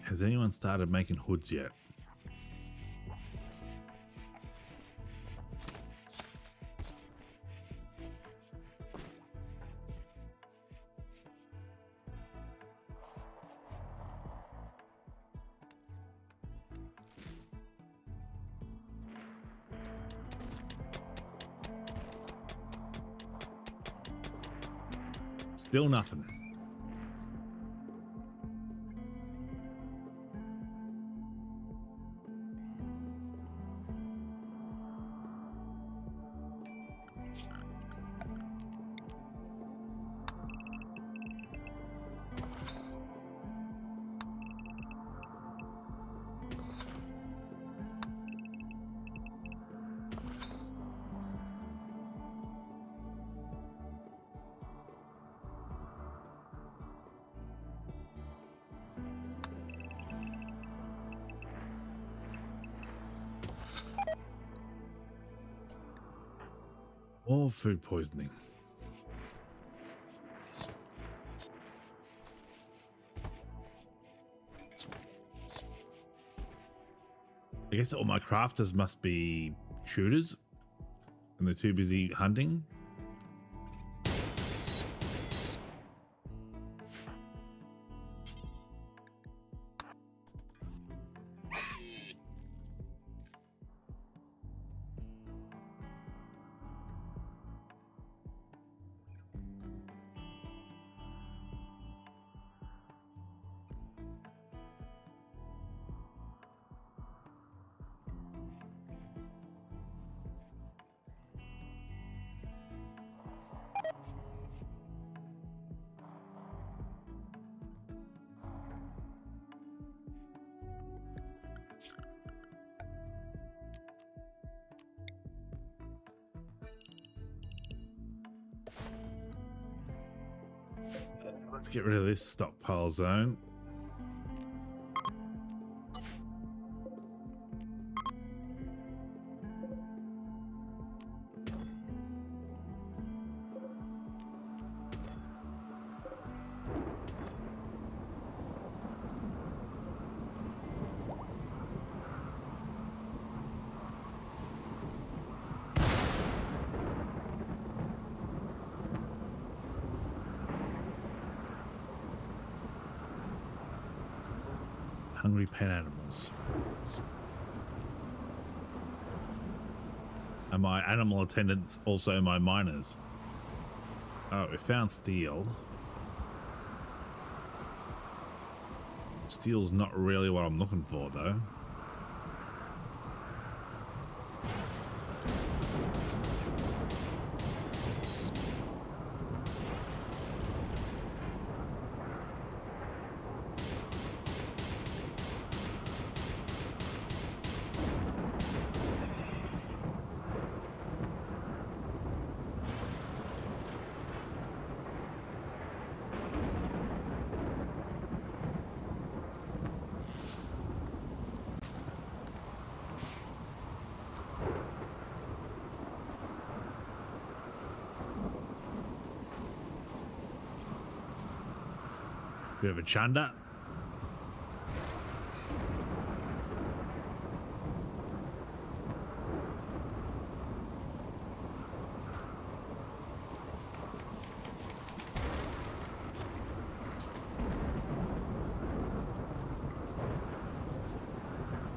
Has anyone started making hoods yet? Still nothing. Or food poisoning. I guess all my crafters must be shooters and they're too busy hunting. Let's get rid of this stockpile zone. Hungry pet animals. Are my animal attendants also my miners? Oh, we found steel. Steel's not really what I'm looking for, though. Bit of a chanda.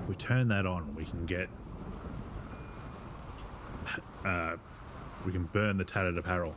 We turn that on, we can get we can burn the tattered apparel.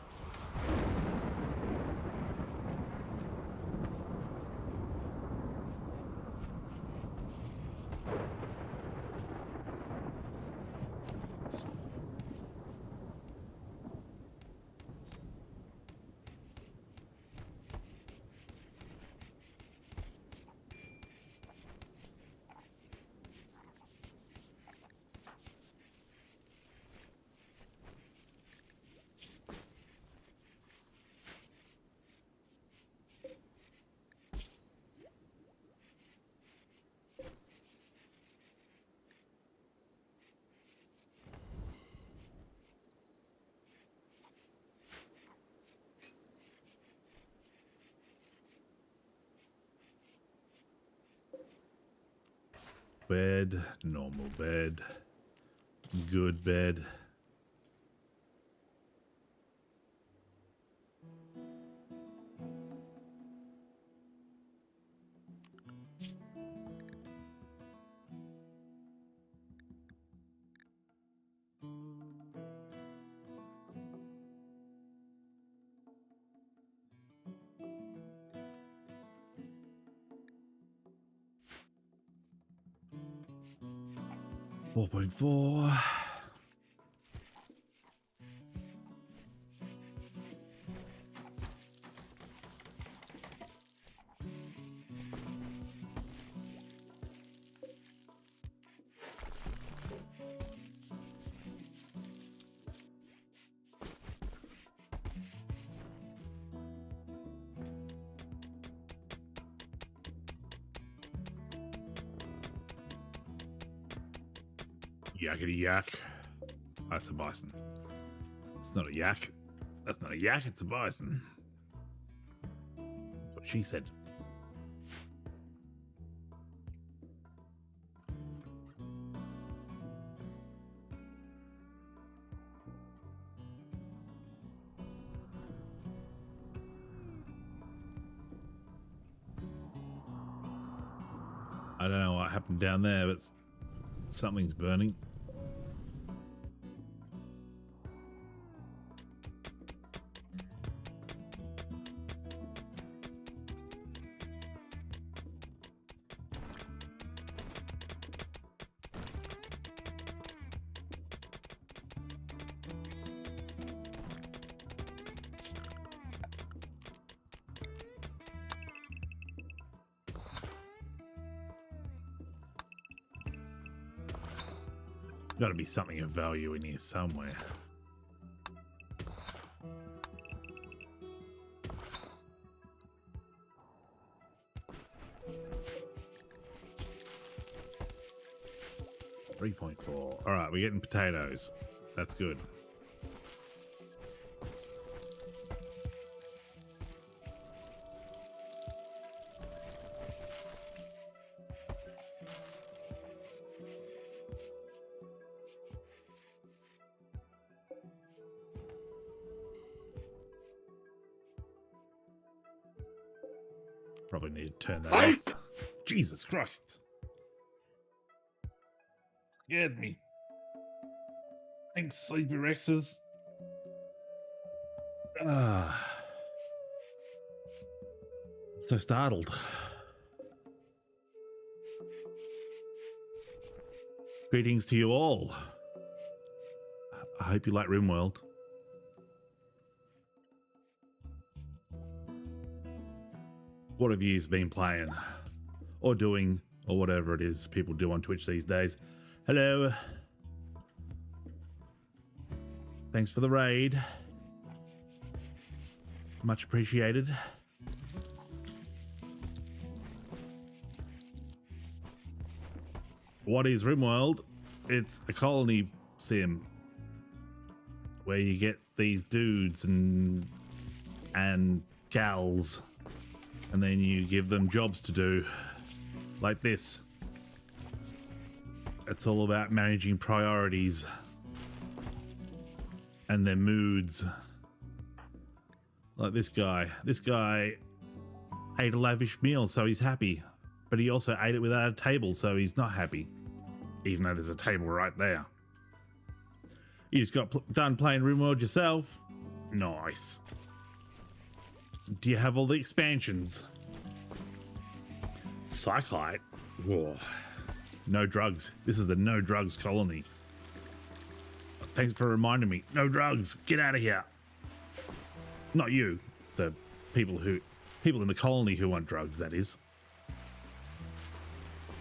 Bed, normal bed, good bed. .4. Yakety yak. That's a bison. It's not a yak. That's not a yak, it's a bison. That's what she said. I don't know what happened down there, but something's burning. Got to be something of value in here somewhere. 3.4. All right, we're getting potatoes. That's good. Probably need to turn that off. Jesus Christ. Scared me. Thanks, Sleepy Rexes. So startled. Greetings to you all. I hope you like RimWorld. What have you been playing or doing or whatever it is people do on Twitch these days? Hello. Thanks for the raid. Much appreciated. What is RimWorld? It's a colony sim where you get these dudes and gals, and then you give them jobs to do, like this. It's all about managing priorities and their moods. Like this guy. This guy ate a lavish meal, so he's happy. But he also ate it without a table, so he's not happy. Even though there's a table right there. You just got done playing RimWorld yourself. Nice. Do you have all the expansions? Psychite? Whoa. No drugs. This is a no drugs colony. Thanks for reminding me. No drugs. Get out of here. Not you. The people in the colony who want drugs, that is.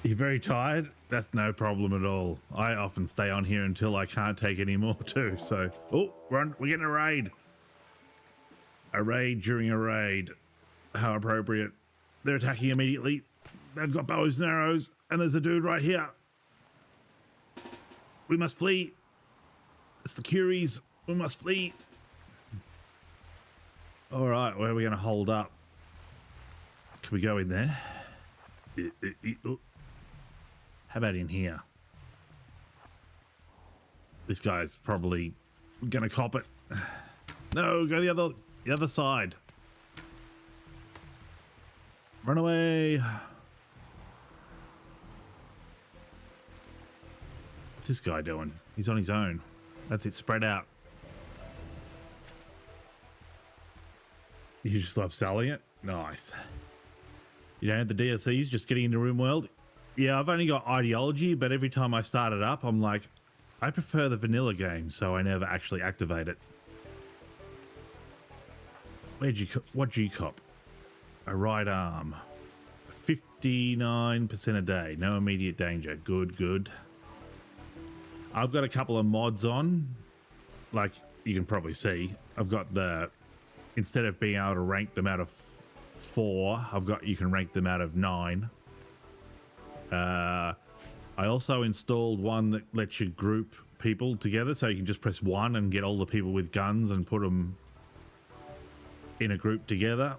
You're very tired? That's no problem at all. I often stay on here until I can't take any more too. So, oh, we're getting a raid. A raid during a raid. How appropriate. They're attacking immediately. They've got bows and arrows, and there's a dude right here. We must flee. It's the Curies. We must flee. All right, where are we going to hold up? Can we go in there? How about in here? This guy's probably going to cop it. No, go the other side. Run away. What's this guy doing? He's on his own. That's it, spread out. You just love selling it? Nice. You don't have the DLCs, just getting into RimWorld? Yeah, I've only got ideology, but every time I start it up, I'm like, I prefer the vanilla game, so I never actually activate it. What'd you cop? A right arm. 59% a day. No immediate danger. Good, good. I've got a couple of mods on. Like you can probably see, I've got the, instead of being able to rank them out of 4, you can rank them out of 9. I also installed one that lets you group people together, so you can just press 1 and get all the people with guns and put them in a group together.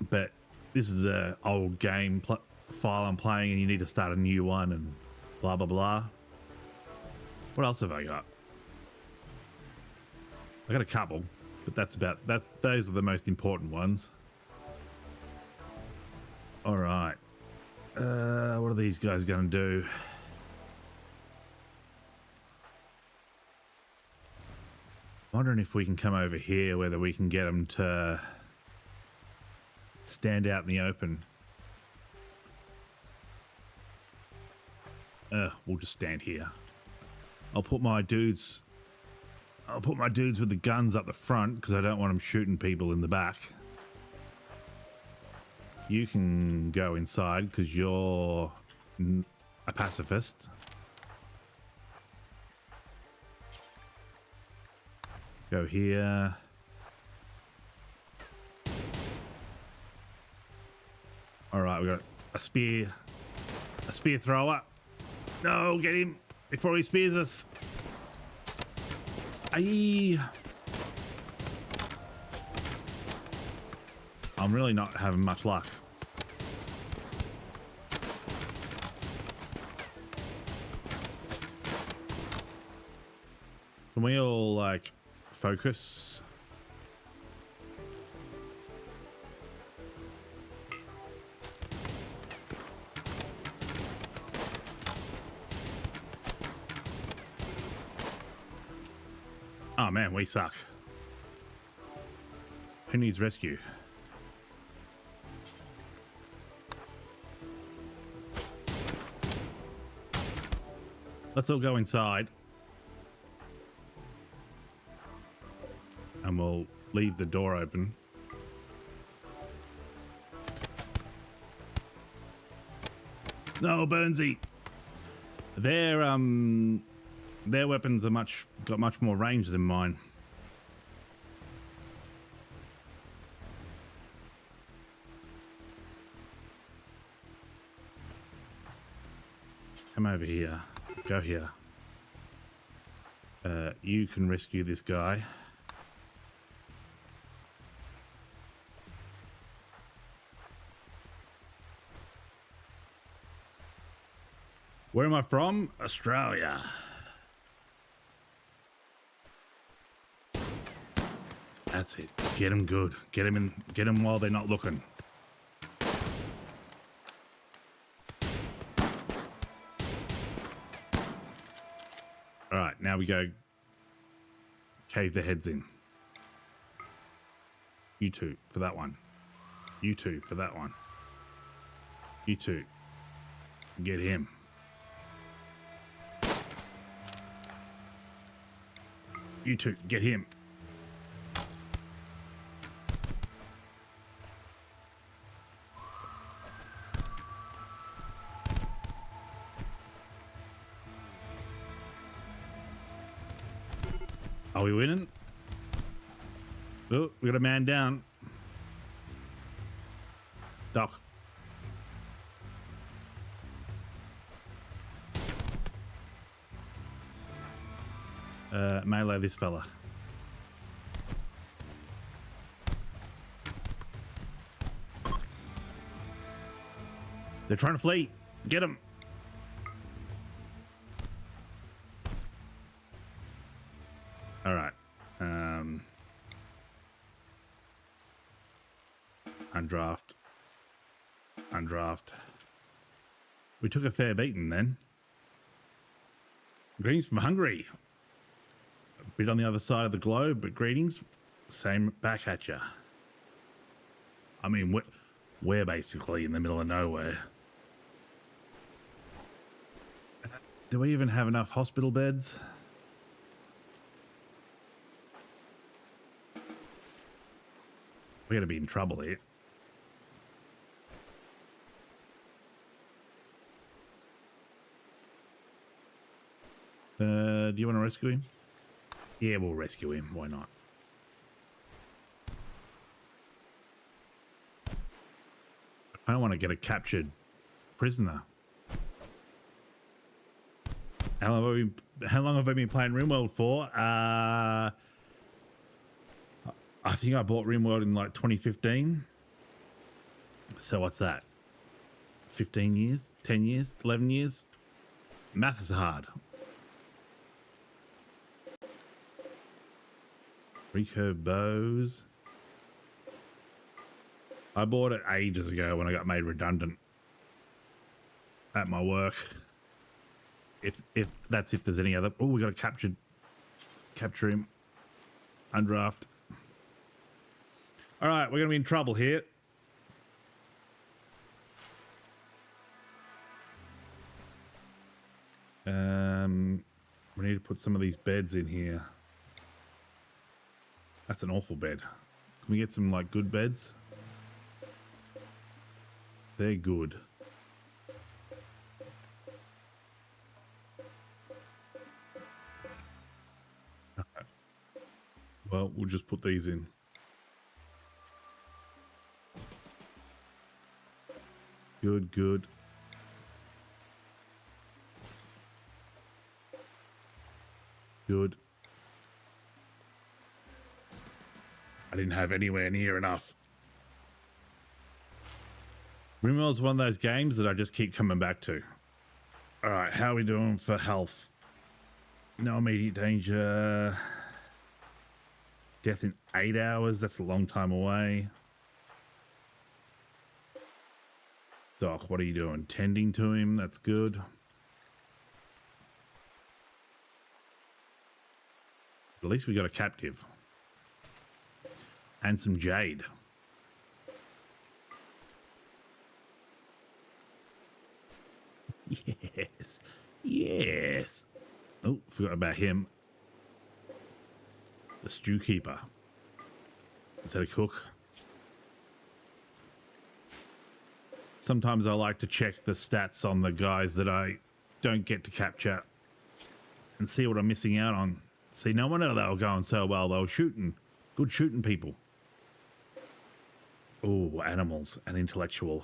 But this is a old game file I'm playing, and you need to start a new one and blah blah blah. What else have I got? I got a couple, but those are the most important ones. All right. What are these guys going to do? Wondering if we can come over here, whether we can get them to stand out in the open. We'll just stand here. I'll put my dudes with the guns up the front because I don't want them shooting people in the back. You can go inside because you're a pacifist. Go here. All right, we got a spear thrower. No, get him. before he spears us. Aye. I'm really not having much luck. Can we all like focus? Oh man, we suck. Who needs rescue? Let's all go inside. And we'll leave the door open. No, Burnsy. Their weapons are got much more range than mine. Come over here. Go here. You can rescue this guy. Where am I from? Australia. That's it. Get him good. Get him in. Get him while they're not looking. All right, now we go cave their heads in. You two for that one. You two for that one. You two. Get him. You two, get him. Are we winning? Oh, we got a man down. Doc. Melee this fella. They're trying to flee. Get him. All right. Undraft. Undraft. We took a fair beating then. Greetings from Hungary. A bit on the other side of the globe, but greetings. Same back at ya. I mean, we're basically in the middle of nowhere. Do we even have enough hospital beds? We're gonna be in trouble here. Do you want to rescue him? Yeah, we'll rescue him. Why not? I don't want to get a captured prisoner. How long have I been playing RimWorld for? I think I bought RimWorld in like 2015. So what's that? 15 years? 10 years? 11 years? Math is hard. Recurve bows. I bought it ages ago when I got made redundant at my work. If there's any other. Oh, we got to capture him. Undraft. All right, we're gonna be in trouble here. We need to put some of these beds in here. That's an awful bed. Can we get some like good beds? They're good. Okay. Well, we'll just put these in. Good, good. Good. I didn't have anywhere near enough. RimWorld's one of those games that I just keep coming back to. All right, how are we doing for health? No immediate danger. Death in 8 hours. That's a long time away. Doc, what are you doing? Tending to him. That's good. At least we got a captive. And some jade. Yes. Yes. Oh, forgot about him. The stew keeper. Is that a cook? Sometimes I like to check the stats on the guys that I don't get to capture and see what I'm missing out on. See, no wonder they were going so well. They were shooting. Good shooting people. Oh, animals and intellectual.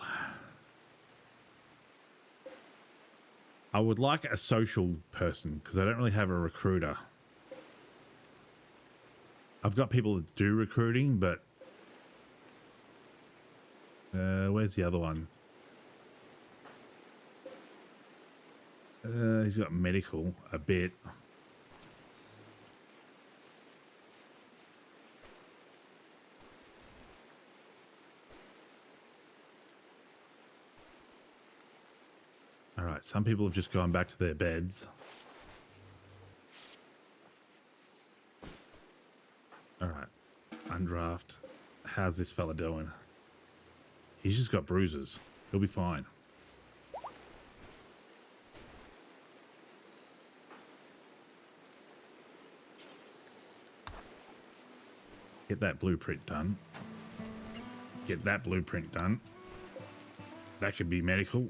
I would like a social person because I don't really have a recruiter. I've got people that do recruiting, but where's the other one? He's got medical a bit. All right, some people have just gone back to their beds. All right, undraft. How's this fella doing? He's just got bruises. He'll be fine. Get that blueprint done. Get that blueprint done. That could be medical.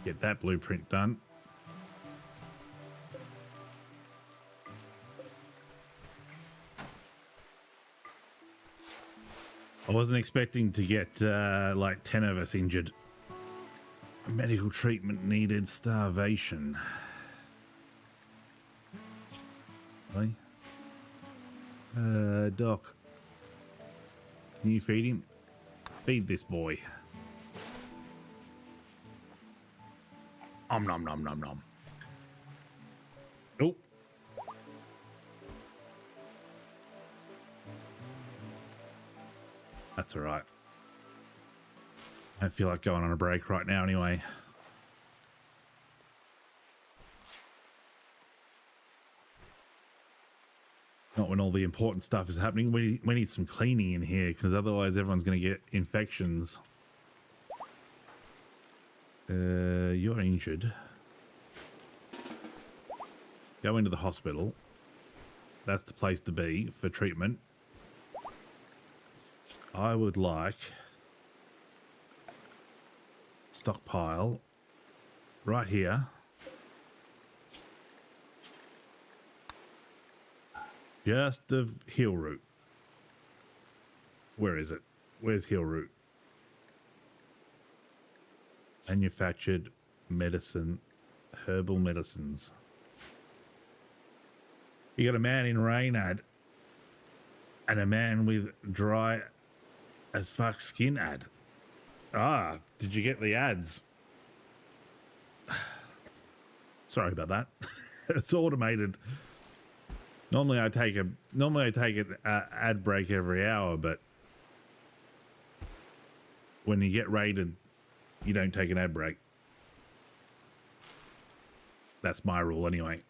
Get that blueprint done. I wasn't expecting to get like 10 of us injured. Medical treatment needed. Starvation. Really? Doc. Can you feed him? Feed this boy. Nom nom nom nom nom. Oh. That's all right. I don't feel like going on a break right now anyway. Not when all the important stuff is happening. We need some cleaning in here because otherwise everyone's going to get infections. You're injured. Go into the hospital. That's the place to be for treatment. I would like stockpile right here. Just of heal root. Where is it? Where's heal root? Manufactured medicine, herbal medicines. You got a man in rain ad and a man with dry as fuck skin ad. Ah, did you get the ads? Sorry about that. It's automated. Normally I take an ad break every hour, but when you get raided, you don't take an ad break. That's my rule anyway.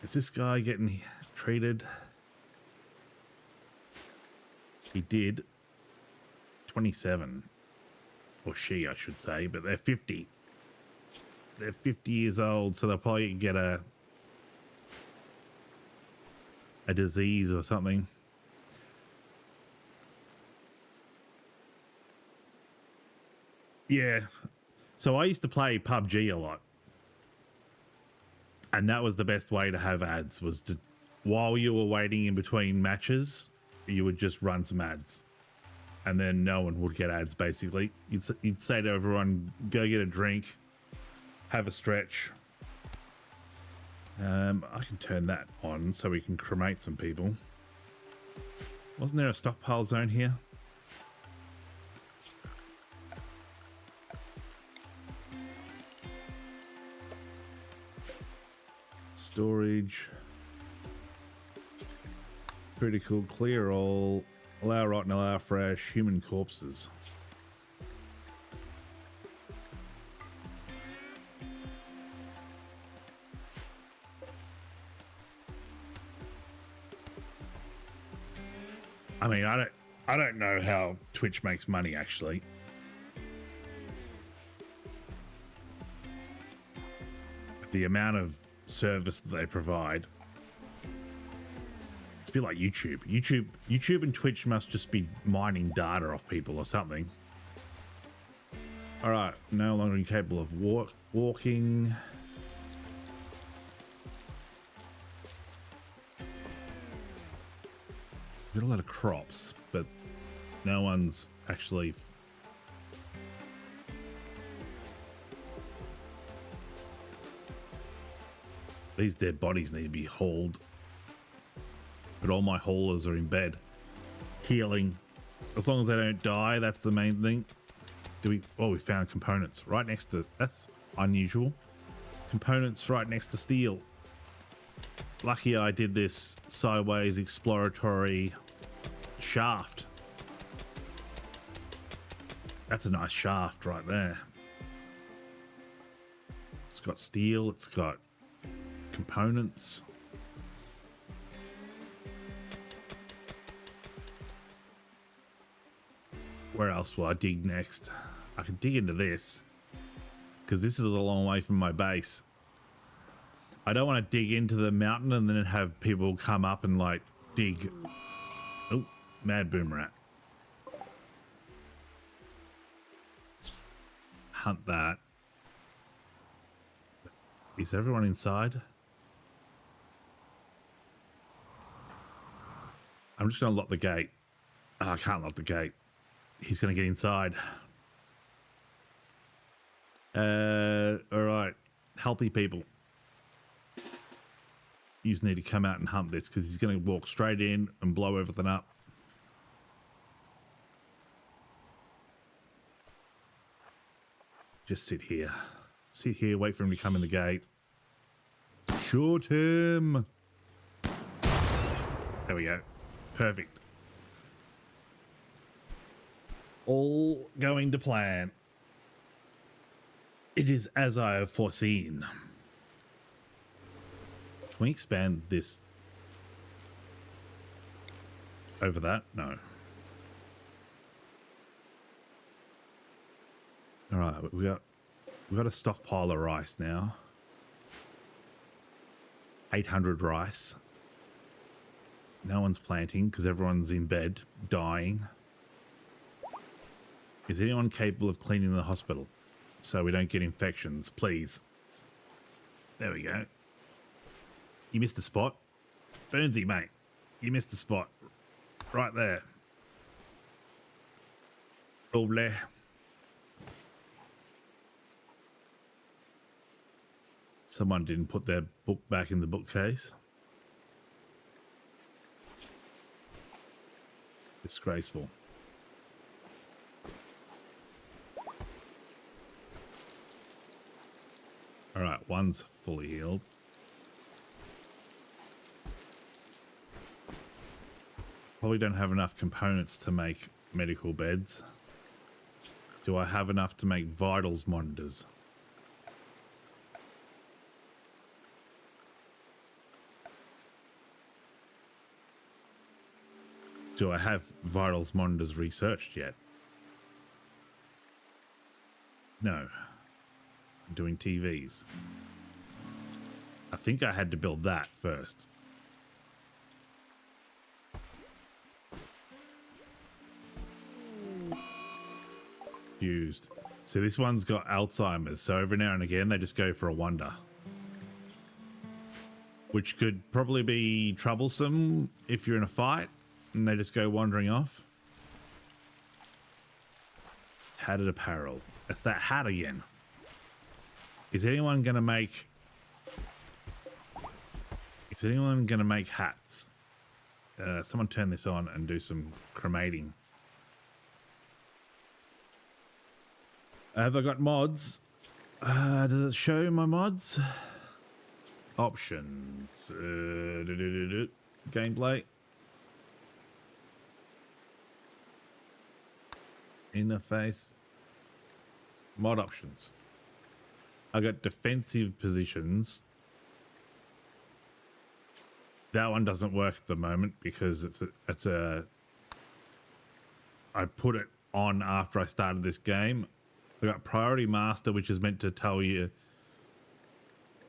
Is this guy getting treated? He did. 27. Or she, I should say, but they're 50. They're 50 years old, so they'll probably get a disease or something. Yeah. So I used to play PUBG a lot. And that was the best way to have ads, was to, while you were waiting in between matches, you would just run some ads. and then no one would get ads. Basically, you'd say to everyone, go get a drink, have a stretch. I can turn that on so we can cremate some people. Wasn't there a stockpile zone here? Storage. Critical, clear all, allow rotten, allow fresh, human corpses. I mean, I don't know how Twitch makes money actually. The amount of service that they provide. It's a bit like YouTube. YouTube and Twitch must just be mining data off people or something. All right, no longer incapable of walking. Got a lot of crops, but no one's actually. These dead bodies need to be hauled. But all my haulers are in bed, healing. As long as they don't die, that's the main thing. Oh, we found components right next to, that's unusual. Components right next to steel. Lucky I did this sideways exploratory shaft. That's a nice shaft right there. It's got steel, it's got components. Where else will I dig next? I can dig into this because this is a long way from my base. I don't want to dig into the mountain and then have people come up and like dig. Oh, mad boom rat. Hunt that. Is everyone inside? I'm just going to lock the gate. Oh, I can't lock the gate. He's going to get inside. All right. Healthy people. You just need to come out and hunt this because he's going to walk straight in and blow everything up. Just sit here. Sit here, wait for him to come in the gate. Shoot him. There we go. Perfect. All going to plan. It is as I have foreseen. Can we expand this over that? No. All right, we got a stockpile of rice now. 800 rice. No one's planting because everyone's in bed, dying. Is anyone capable of cleaning the hospital so we don't get infections, please? There we go. You missed a spot. Burnsy, mate. You missed a spot. Right there. Lovely. Someone didn't put their book back in the bookcase. Disgraceful. All right, one's fully healed. Probably don't have enough components to make medical beds. Do I have enough to make vitals monitors? Do I have vitals monitors researched yet? No. I'm doing TVs. I think I had to build that first. Used. So this one's got Alzheimer's, so every now and again they just go for a wander. Which could probably be troublesome if you're in a fight and they just go wandering off. Padded apparel. It's that hat again. Is anyone gonna make... Is anyone gonna make hats? Someone turn this on and do some cremating. Have I got mods? Does it show my mods? Options. Gameplay. Interface. Mod options. I got defensive positions. That one doesn't work at the moment because it's a I put it on after I started this game. I got priority master, which is meant to tell you,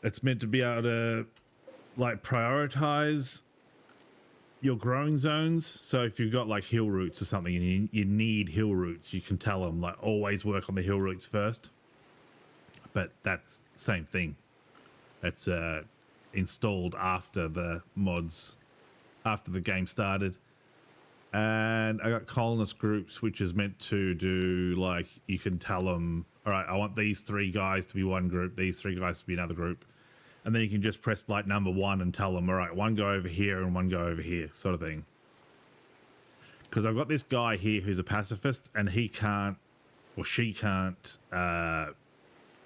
it's meant to be able to like prioritize your growing zones. So if you've got like hill roots or something and you need hill roots, you can tell them like always work on the hill roots first. But that's same thing. It's installed after the mods, after the game started. And I got colonist groups, which is meant to do like, you can tell them, all right, I want these 3 guys to be one group, these 3 guys to be another group. And then you can just press like number 1 and tell them, all right, 1 go over here and 1 go over here, sort of thing. Because I've got this guy here who's a pacifist and he can't, or she can't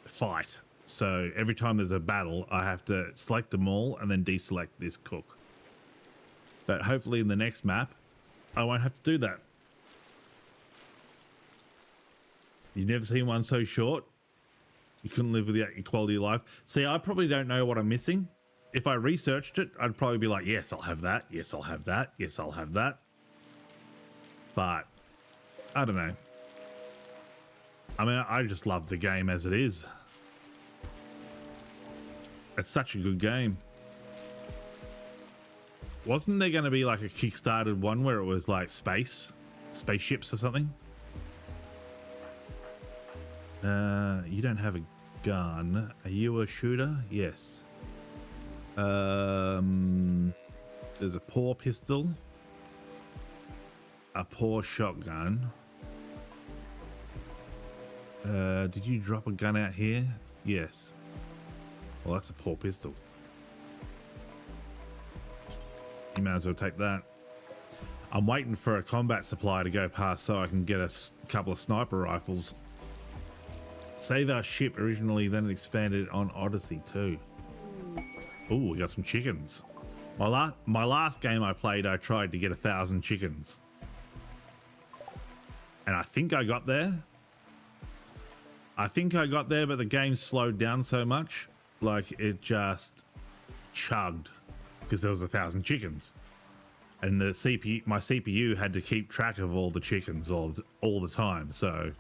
fight. So every time there's a battle, I have to select them all and then deselect this cook. But hopefully in the next map, I won't have to do that. You've never seen one so short? You couldn't live without your quality of life. See, I probably don't know what I'm missing. If I researched it, I'd probably be like, yes, I'll have that. Yes, I'll have that. Yes, I'll have that. But I don't know. I mean, I just love the game as it is. It's such a good game. Wasn't there going to be like a kickstarted one where it was like spaceships or something? You don't have a gun. Are you a shooter? Yes. There's a paw pistol, a paw shotgun. Did you drop a gun out here? Yes. Well, that's a paw pistol. You might as well take that. I'm waiting for a combat supply to go past so I can get a couple of sniper rifles. Save our ship originally, then it expanded on Odyssey too. Oh, we got some chickens. My last game I played, I tried to get 1,000 chickens. And I think I got there. But the game slowed down so much. Like it just chugged because there was 1,000 chickens. And the CPU, my CPU had to keep track of all the chickens all the time. So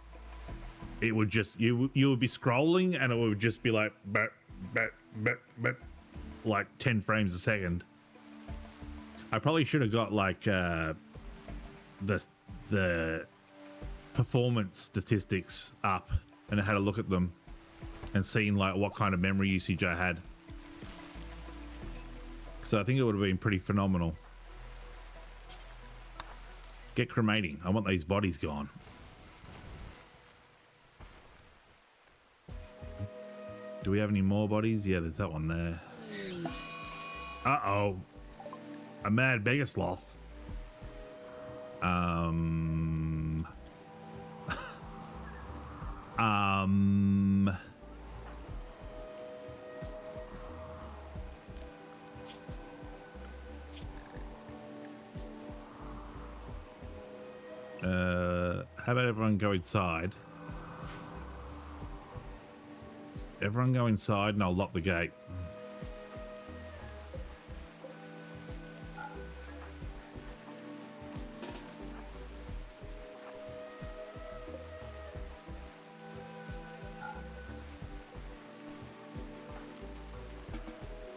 it would just, you would be scrolling and it would just be like, like 10 frames a second. I probably should have got like the performance statistics up and had a look at them and seen like what kind of memory usage I had. So I think it would have been pretty phenomenal. Get cremating. I want these bodies gone. Do we have any more bodies? Yeah, there's that one there. Uh-oh. A mad Megasloth. How about everyone go inside? Everyone go inside and I'll lock the gate.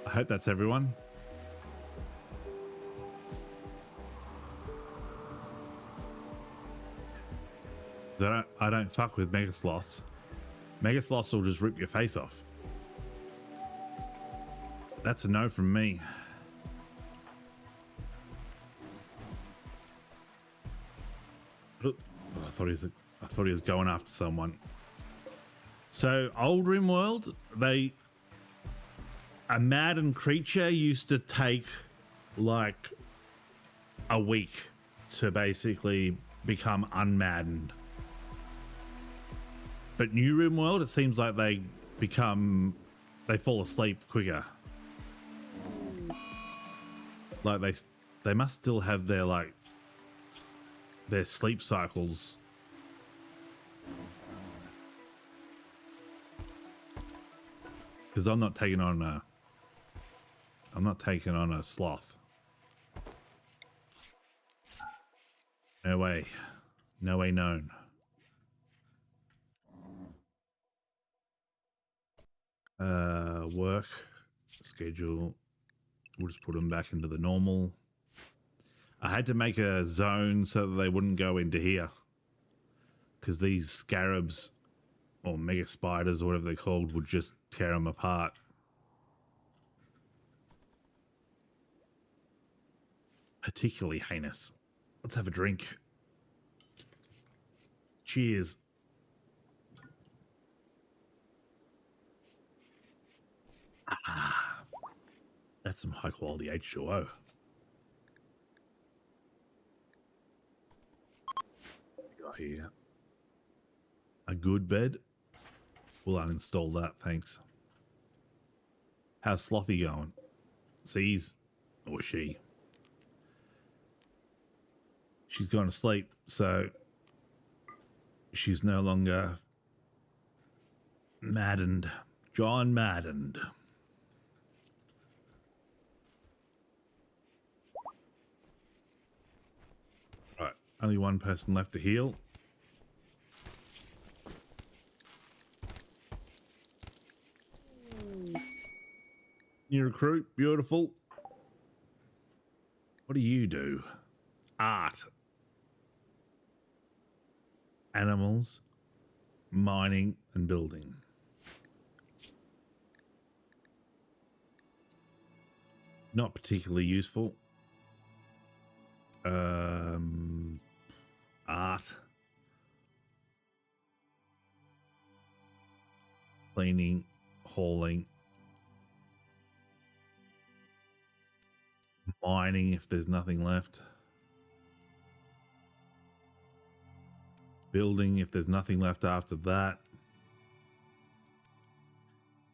I hope that's everyone. I don't fuck with Megasloths. Megasloths will just rip your face off. That's a no from me. Oh, I thought thought he was going after someone. So old RimWorld, a maddened creature used to take like a week to basically become unmaddened. But new RimWorld, it seems like they fall asleep quicker. Like they must still have their sleep cycles. Because I'm not taking on a sloth. No way. No way known. Work schedule. We'll just put them back into the normal. I had to make a zone so that they wouldn't go into here, because these scarabs or mega spiders or whatever they're called would just tear them apart. Particularly heinous. Let's have a drink. Cheers. Ah, that's some high quality H2O. Got here a good bed. We'll uninstall that, thanks. How's Slothy going? Sees or she? She's gone to sleep, so she's no longer maddened. John maddened. Right, only one person left to heal. New recruit, beautiful. What do you do? Art. Animals, mining, and building. Not particularly useful. Art. Cleaning, hauling. Mining if there's nothing left. Building if there's nothing left after that.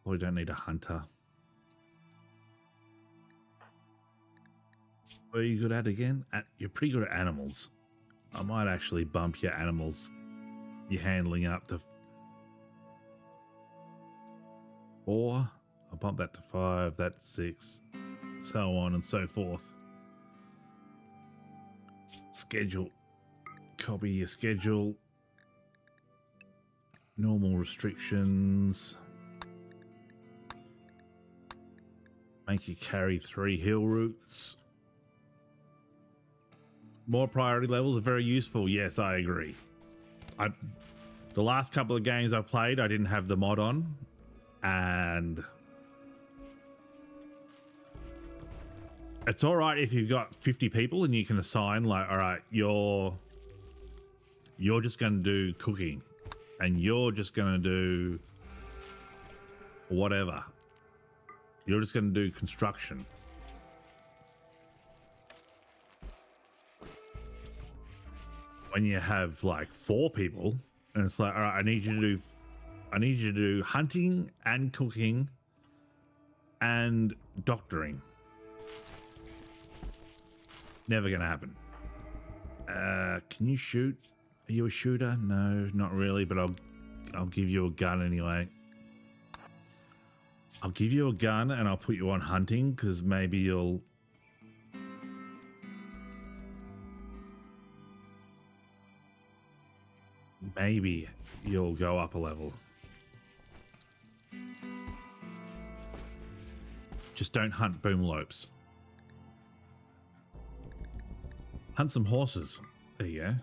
We don't need a hunter. What are you good at again? You're pretty good at animals. I might actually bump your animals, your handling up to 4. I'll bump that to 5, that's 6, so on and so forth. Schedule. Copy your schedule. Normal restrictions. Make you carry 3 hill routes. More priority levels are very useful. Yes, I agree. The last couple of games I played, I didn't have the mod on, and it's all right if you've got 50 people and you can assign, like, all right, you're just going to do cooking, and you're just going to do whatever. You're just going to do construction. When you have like 4 people, and it's like, all right, I need you to do hunting and cooking and doctoring. Never gonna happen. Can you shoot? Are you a shooter? No, not really, but I'll give you a gun anyway. I'll give you a gun and I'll put you on hunting, because maybe you'll go up a level. Just don't hunt boomlopes. Hunt some horses. There you go.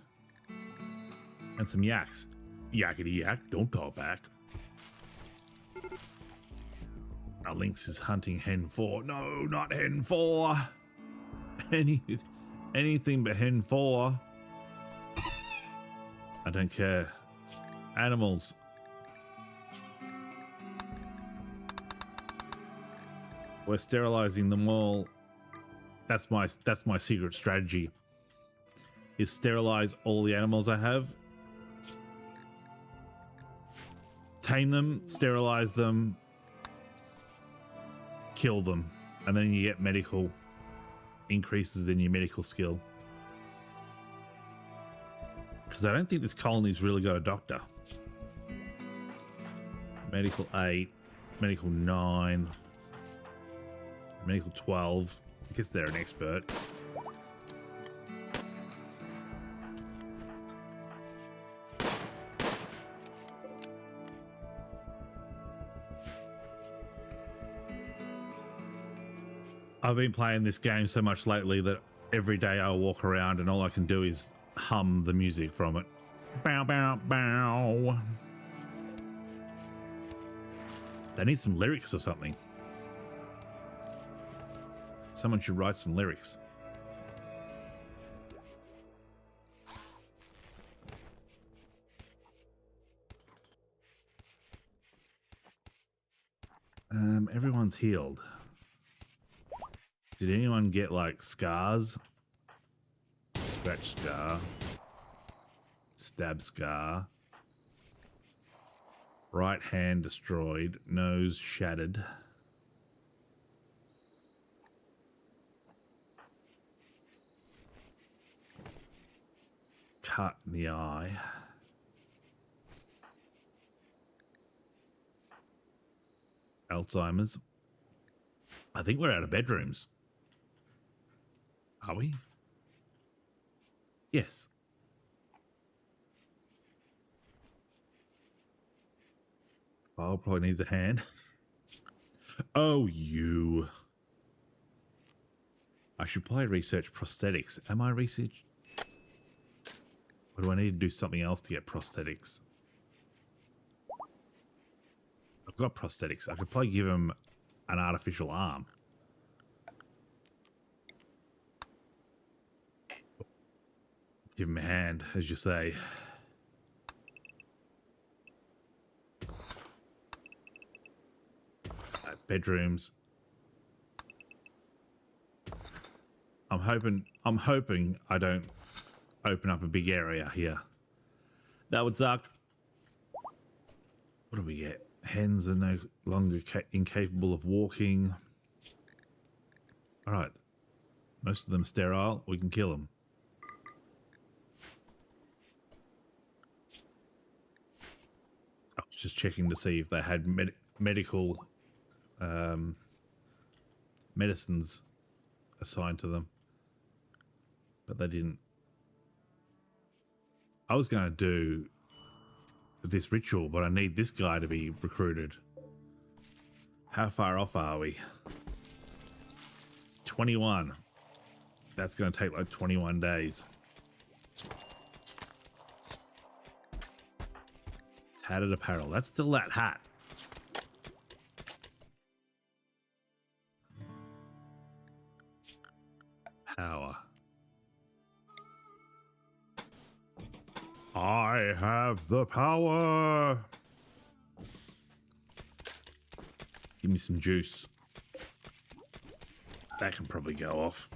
And some yaks. Yakety yak, don't talk back. Our Lynx is hunting hen 4. No, not hen 4. Anything but hen 4. I don't care. Animals. We're sterilizing them all. That's my secret strategy. Is sterilize all the animals I have. Tame them, sterilize them, kill them, and then you get medical increases in your medical skill. Because I don't think this colony's really got a doctor. Medical 8, medical 9, medical 12. I guess they're an expert. I've been playing this game so much lately that every day I walk around and all I can do is hum the music from it. Bow, bow, bow. They need some lyrics or something. Someone should write some lyrics. Everyone's healed. Did anyone get like scars? Scratch scar. Stab scar. Right hand destroyed. Nose shattered. Cut in the eye. Alzheimer's. I think we're out of bedrooms. Are we? Yes. Oh, probably needs a hand. Oh, you. I should probably research prosthetics. Am I research? Or do I need to do something else to get prosthetics? I've got prosthetics. I could probably give him an artificial arm. Give him a hand, as you say. Bedrooms. I'm hoping I don't open up a big area here. That would suck. What do we get? Hens are no longer incapable of walking. All right. Most of them are sterile. We can kill them. I was just checking to see if they had medical medicines assigned to them, but they didn't. I was going to do this ritual, but I need this guy to be recruited. How far off are we? 21. That's going to take like 21 days. Tattered apparel. That's still that hat. Power. I have the power. Give me some juice. That can probably go off.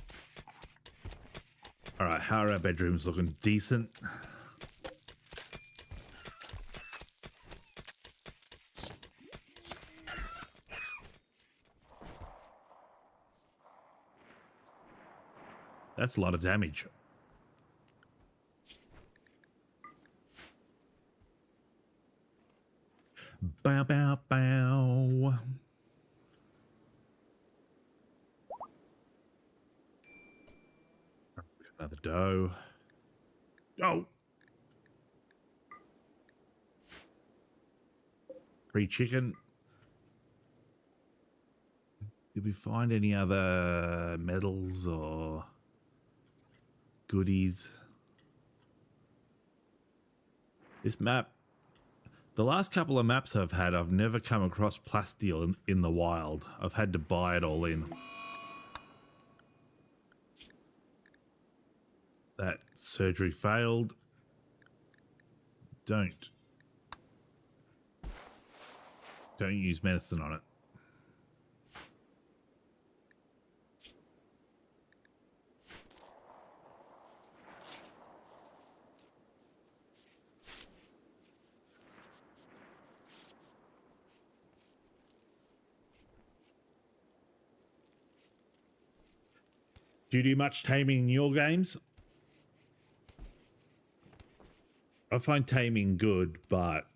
All right, how are our bedrooms looking? Decent. That's a lot of damage. Bow, bow, bow. Another doe. Oh! Free chicken. Did we find any other medals or goodies? This map, the last couple of maps I've had, I've never come across plasteel in the wild. I've had to buy it all in. That surgery failed. Don't Don't use medicine on it. Do you do much taming in your games? I find taming good, but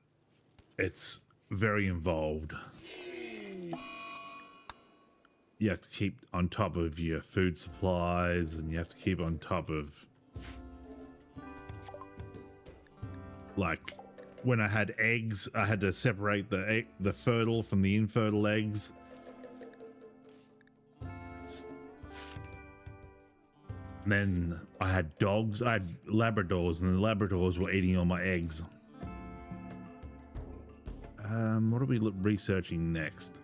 it's very involved. You have to keep on top of your food supplies, and you have to keep on top of, like, when I had eggs, I had to separate the fertile from the infertile eggs. And then I had dogs. I had Labradors, and the Labradors were eating all my eggs. What are we researching next?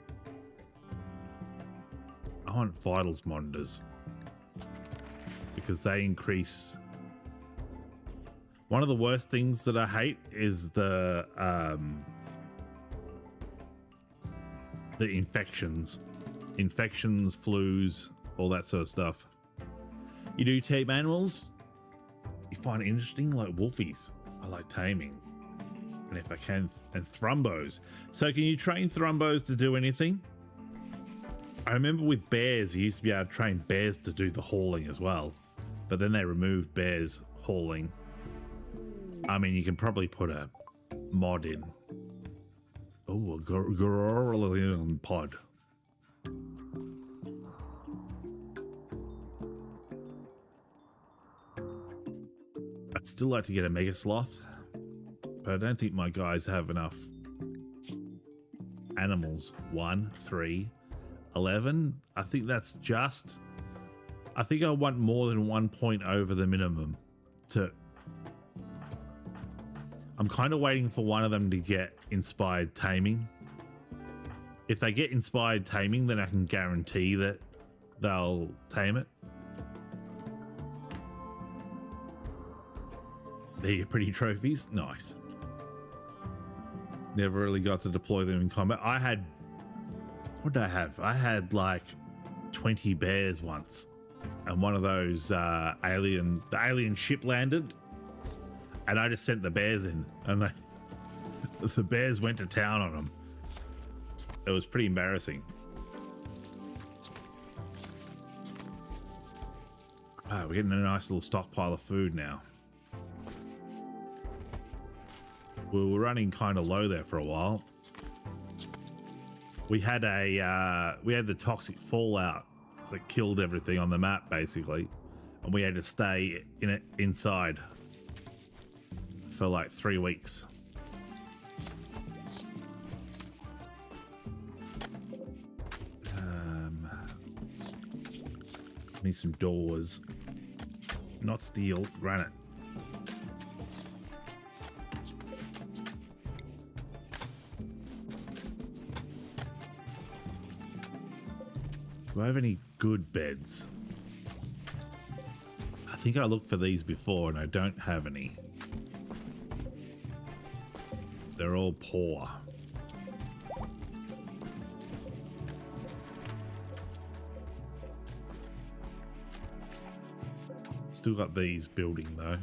I want vitals monitors because they increase. One of the worst things that I hate is the infections, flus, all that sort of stuff. You do tame animals, you find it interesting, like wolfies. I like taming, and if I can, and thrumbos. So can you train thrumbos to do anything? I remember with bears, you used to be able to train bears to do the hauling as well, but then they removed bears hauling. I mean, you can probably put a mod in. Oh, a gorilla pod. I'd still like to get a Megasloth, but I don't think my guys have enough animals. 1, 3, 11. I think that's just. I think I want more than 1 point over the minimum to. I'm kind of waiting for one of them to get inspired taming. If they get inspired taming, then I can guarantee that they'll tame it. They're your pretty trophies. Nice. Never really got to deploy them in combat. I had, what did I have? I had like 20 bears once, and one of those the alien ship landed, and I just sent the bears in, and the bears went to town on them. It was pretty embarrassing. We're getting a nice little stockpile of food now. We were running kind of low there for a while. We had the toxic fallout that killed everything on the map basically, and we had to stay in it inside for like 3 weeks. Need some doors, not steel, granite. Do I have any good beds? I think I looked for these before and I don't have any. They're all poor. Still got these building though.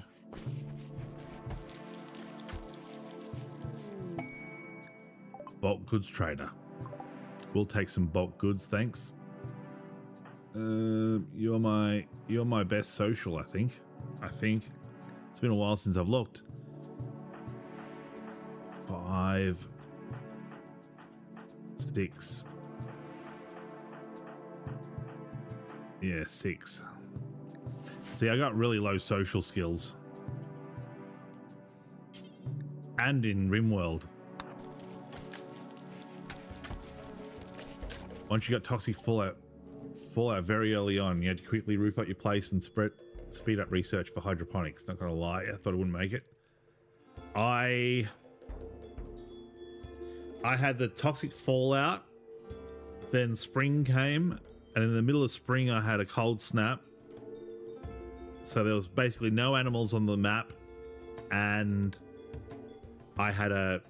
Bulk goods trader. We'll take some bulk goods, thanks. You're my best social, I think. It's been a while since I've looked. 5, 6. Yeah, 6. See, I got really low social skills. And in RimWorld. Once you got toxic fallout very early on, you had to quickly roof up your place and speed up research for hydroponics. Not gonna lie, I thought I wouldn't make it. I had the toxic fallout, then spring came, and in the middle of spring I had a cold snap. So there was basically no animals on the map, and I had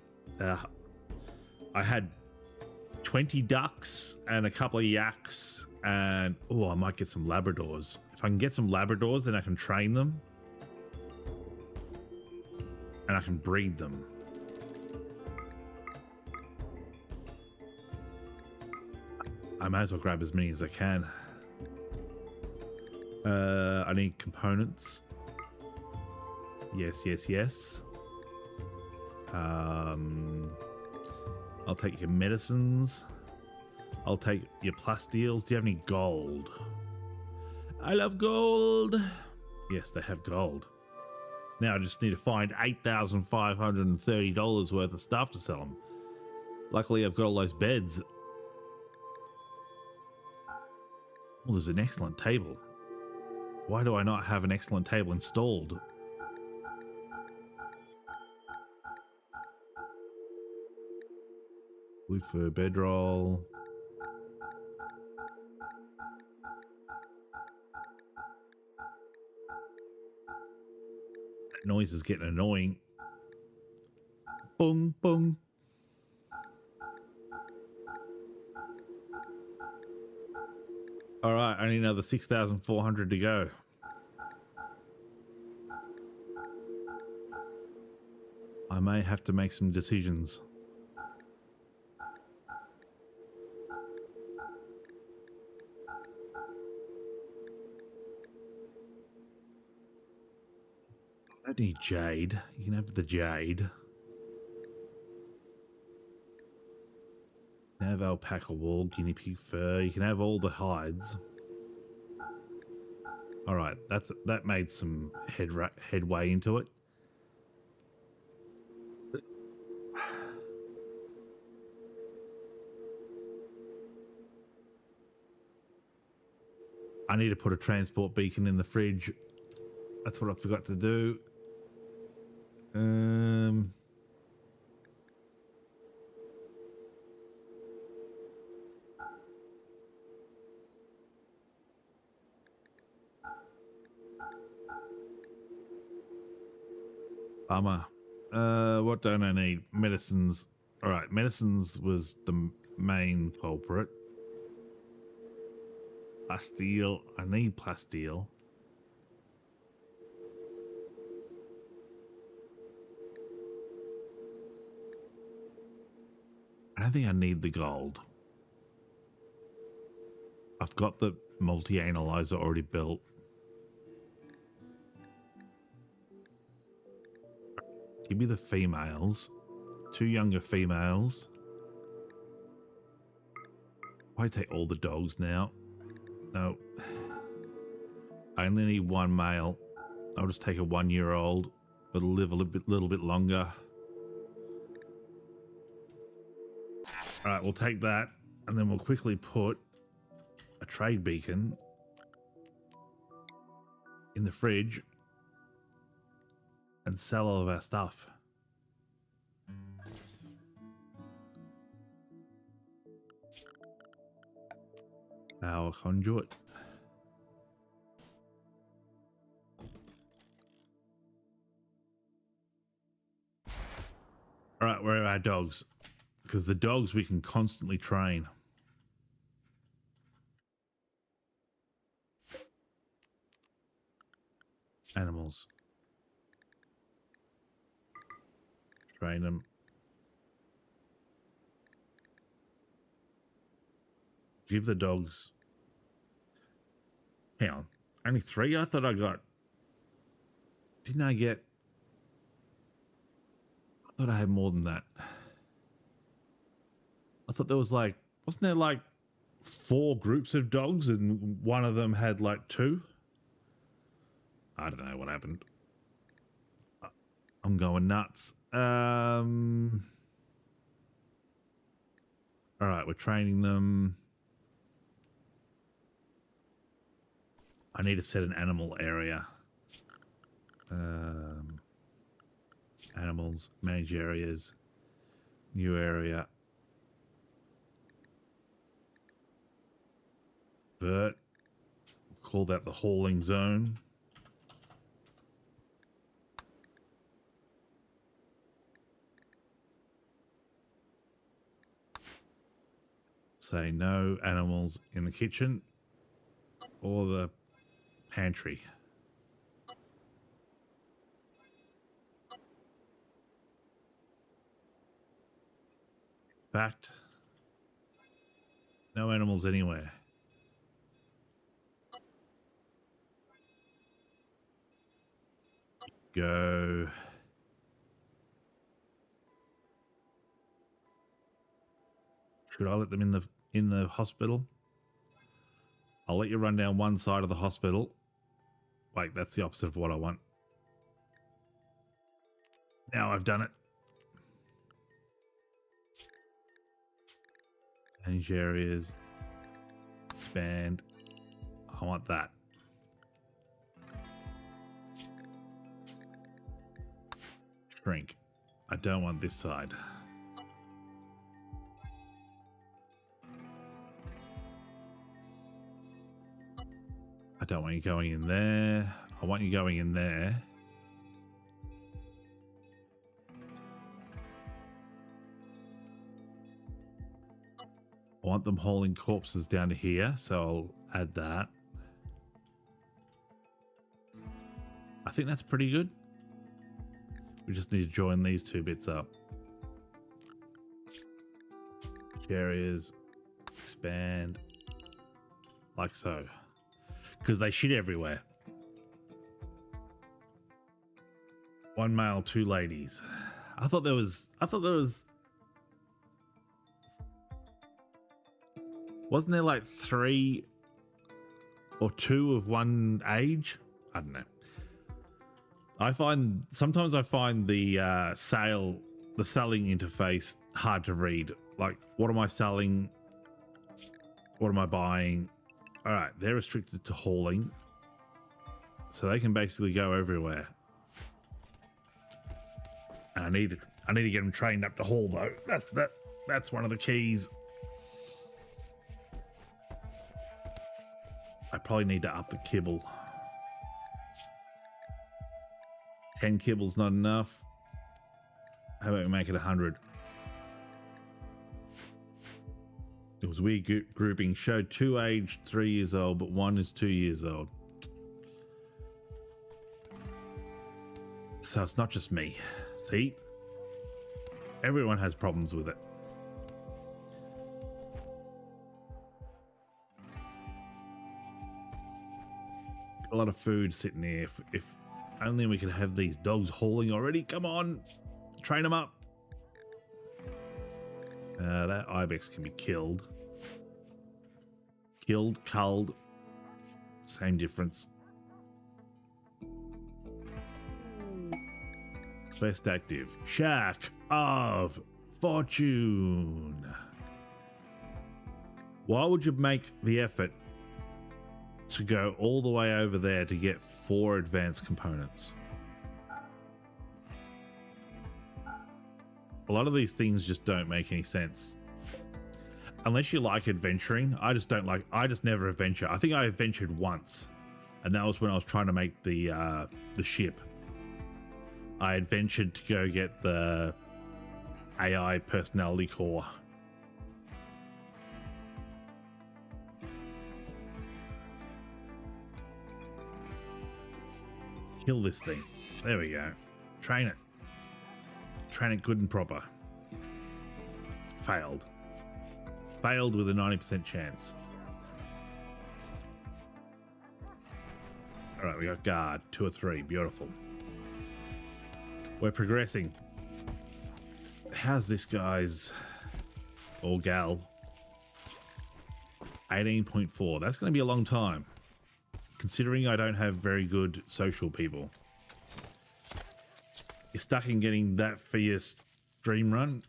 20 ducks and a couple of yaks, and oh, I might get some Labradors. If I can get some Labradors, then I can train them and I can breed them. I might as well grab as many as I can. I need components. Yes, yes, yes. I'll take your medicines. I'll take your plastiles. Do you have any gold? I love gold. Yes, they have gold. Now I just need to find $8,530 worth of stuff to sell them. Luckily, I've got all those beds. Well, there's an excellent table. Why do I not have an excellent table installed? Blue fur bedroll. That noise is getting annoying. Boom, boom. All right, I need another 6,400 to go. I may have to make some decisions. I don't need jade. You can have the jade. You can have alpaca wool, guinea pig fur. You can have all the hides. All right, that made some headway into it. I need to put a transport beacon in the fridge. That's what I forgot to do. Bummer. What don't I need? Medicines. All right, medicines was the main culprit. Plasteel. I need plasteel. I don't think I need the gold. I've got the multi-analyzer already built. Give me the females. 2 younger females. I take all the dogs now. No. I only need 1 male. I'll just take a 1-year-old. It'll live a little bit longer. All right, we'll take that, and then we'll quickly put a trade beacon in the fridge and sell all of our stuff. Our conduit. All right, where are our dogs? Because the dogs we can constantly train. Animals. Train them. Give the dogs. Hang on. Only 3? I thought I got. Didn't I get. I thought I had more than that. I thought there was like. Wasn't there like 4 groups of dogs and one of them had like 2? I don't know what happened. I'm going nuts. All right, we're training them. I need to set an animal area. Animals, manage areas, new area. But call that the hauling zone. Say no animals in the kitchen or the pantry. Fact, no animals anywhere. Go. Should I let them in the hospital? I'll let you run down one side of the hospital. Wait, that's the opposite of what I want. Now I've done it. Change areas. Expand. I want that. Shrink. I don't want this side. I don't want you going in there. I want you going in there. I want them hauling corpses down to here, so I'll add that. I think that's pretty good. We just need to join these two bits up. Areas, expand, like so. Because they shit everywhere. One male, two ladies. I thought there was wasn't there like 3 or 2 of one age? I don't know. Sometimes I find the selling interface hard to read. Like, what am I selling? What am I buying? All right, they're restricted to hauling, so they can basically go everywhere. And I need to get them trained up to haul though. That's one of the keys. I probably need to up the kibble. 10 kibble's not enough. How about we make it 100? It was weird grouping. Showed 2 aged 3 years old, but 1 is 2 years old. So it's not just me. See? Everyone has problems with it. A lot of food sitting here. If only we could have these dogs hauling already. Come on. Train them up. That ibex can be killed. Killed, culled. Same difference. Best active. Shack of Fortune. Why would you make the effort to go all the way over there to get 4 advanced components? A lot of these things just don't make any sense. Unless you like adventuring. I just never adventure. I think I adventured once, and that was when I was trying to make the ship. I adventured to go get the AI personality core. Kill this thing. There we go. Train it. Train it good and proper. Failed. Failed with a 90% chance. All right, we got guard 2 or 3. Beautiful. We're progressing. How's this guy's or gal? 18.4. That's going to be a long time, considering I don't have very good social people. You're stuck in getting that for your stream run.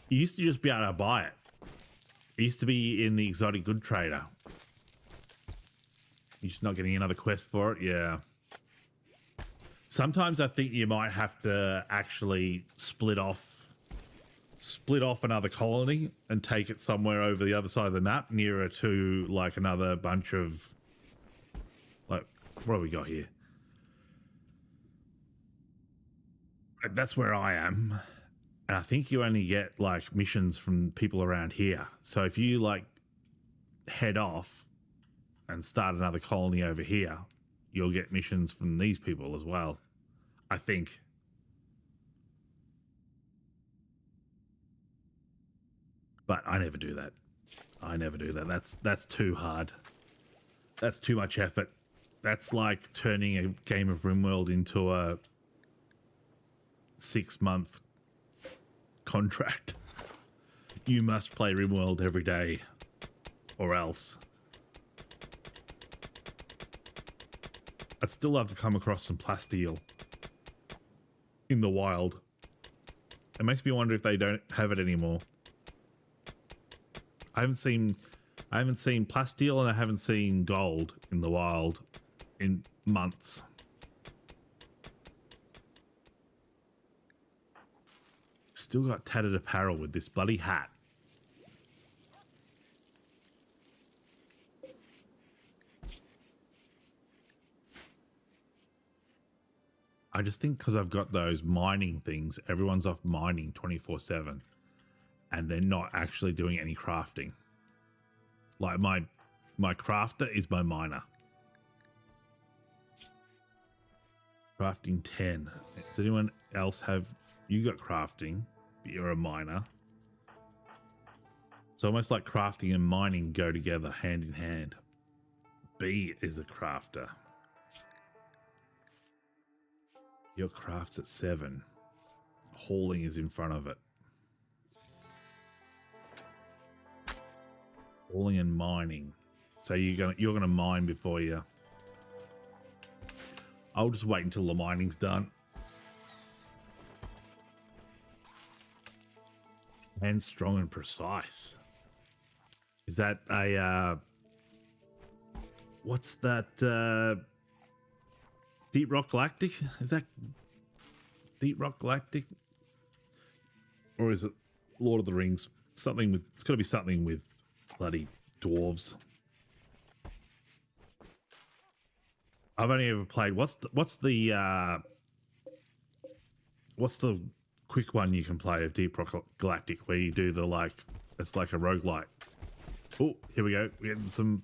You used to just be able to buy it. It used to be in the exotic good trader. You're just not getting another quest for it. Yeah. Sometimes I think you might have to actually split off another colony and take it somewhere over the other side of the map, nearer to like another bunch of, like, what have we got here? That's where I am. And I think you only get like missions from people around here. So if you like head off and start another colony over here, you'll get missions from these people as well, I think. But I never do that. I never do that. That's too hard. That's too much effort. That's like turning a game of RimWorld into a 6-month contract. You must play RimWorld every day or else. I'd still love to come across some plasteel in the wild. It makes me wonder if they don't have it anymore. I haven't seen plasteel and I haven't seen gold in the wild in months. Still got tattered apparel with this bloody hat. I just think because I've got those mining things, everyone's off mining 24/7 and they're not actually doing any crafting. Like my crafter is my miner. Crafting 10. Does anyone else have... You got crafting, but you're a miner. It's almost like crafting and mining go together hand in hand. B is a crafter. Your craft's at 7. Hauling is in front of it. Hauling and mining. So you're gonna mine before you... I'll just wait until the mining's done. And strong and precise. Is that a what's that Deep Rock Galactic? Is that Deep Rock Galactic? Or is it Lord of the Rings? Something with... It's gotta be something with bloody dwarves. I've only ever played... What's the quick one you can play of Deep Rock Galactic where you do the like... It's like a roguelike. Oh, here we go. We're getting some...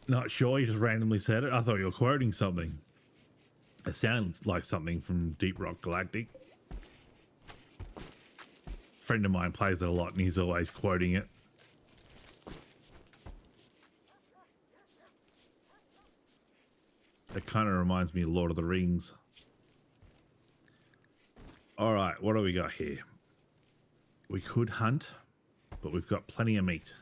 Not sure, you just randomly said it. I thought you were quoting something. It sounded like something from Deep Rock Galactic. A friend of mine plays it a lot and he's always quoting it. It kind of reminds me of Lord of the Rings. All right, what do we got here? We could hunt, but we've got plenty of meat.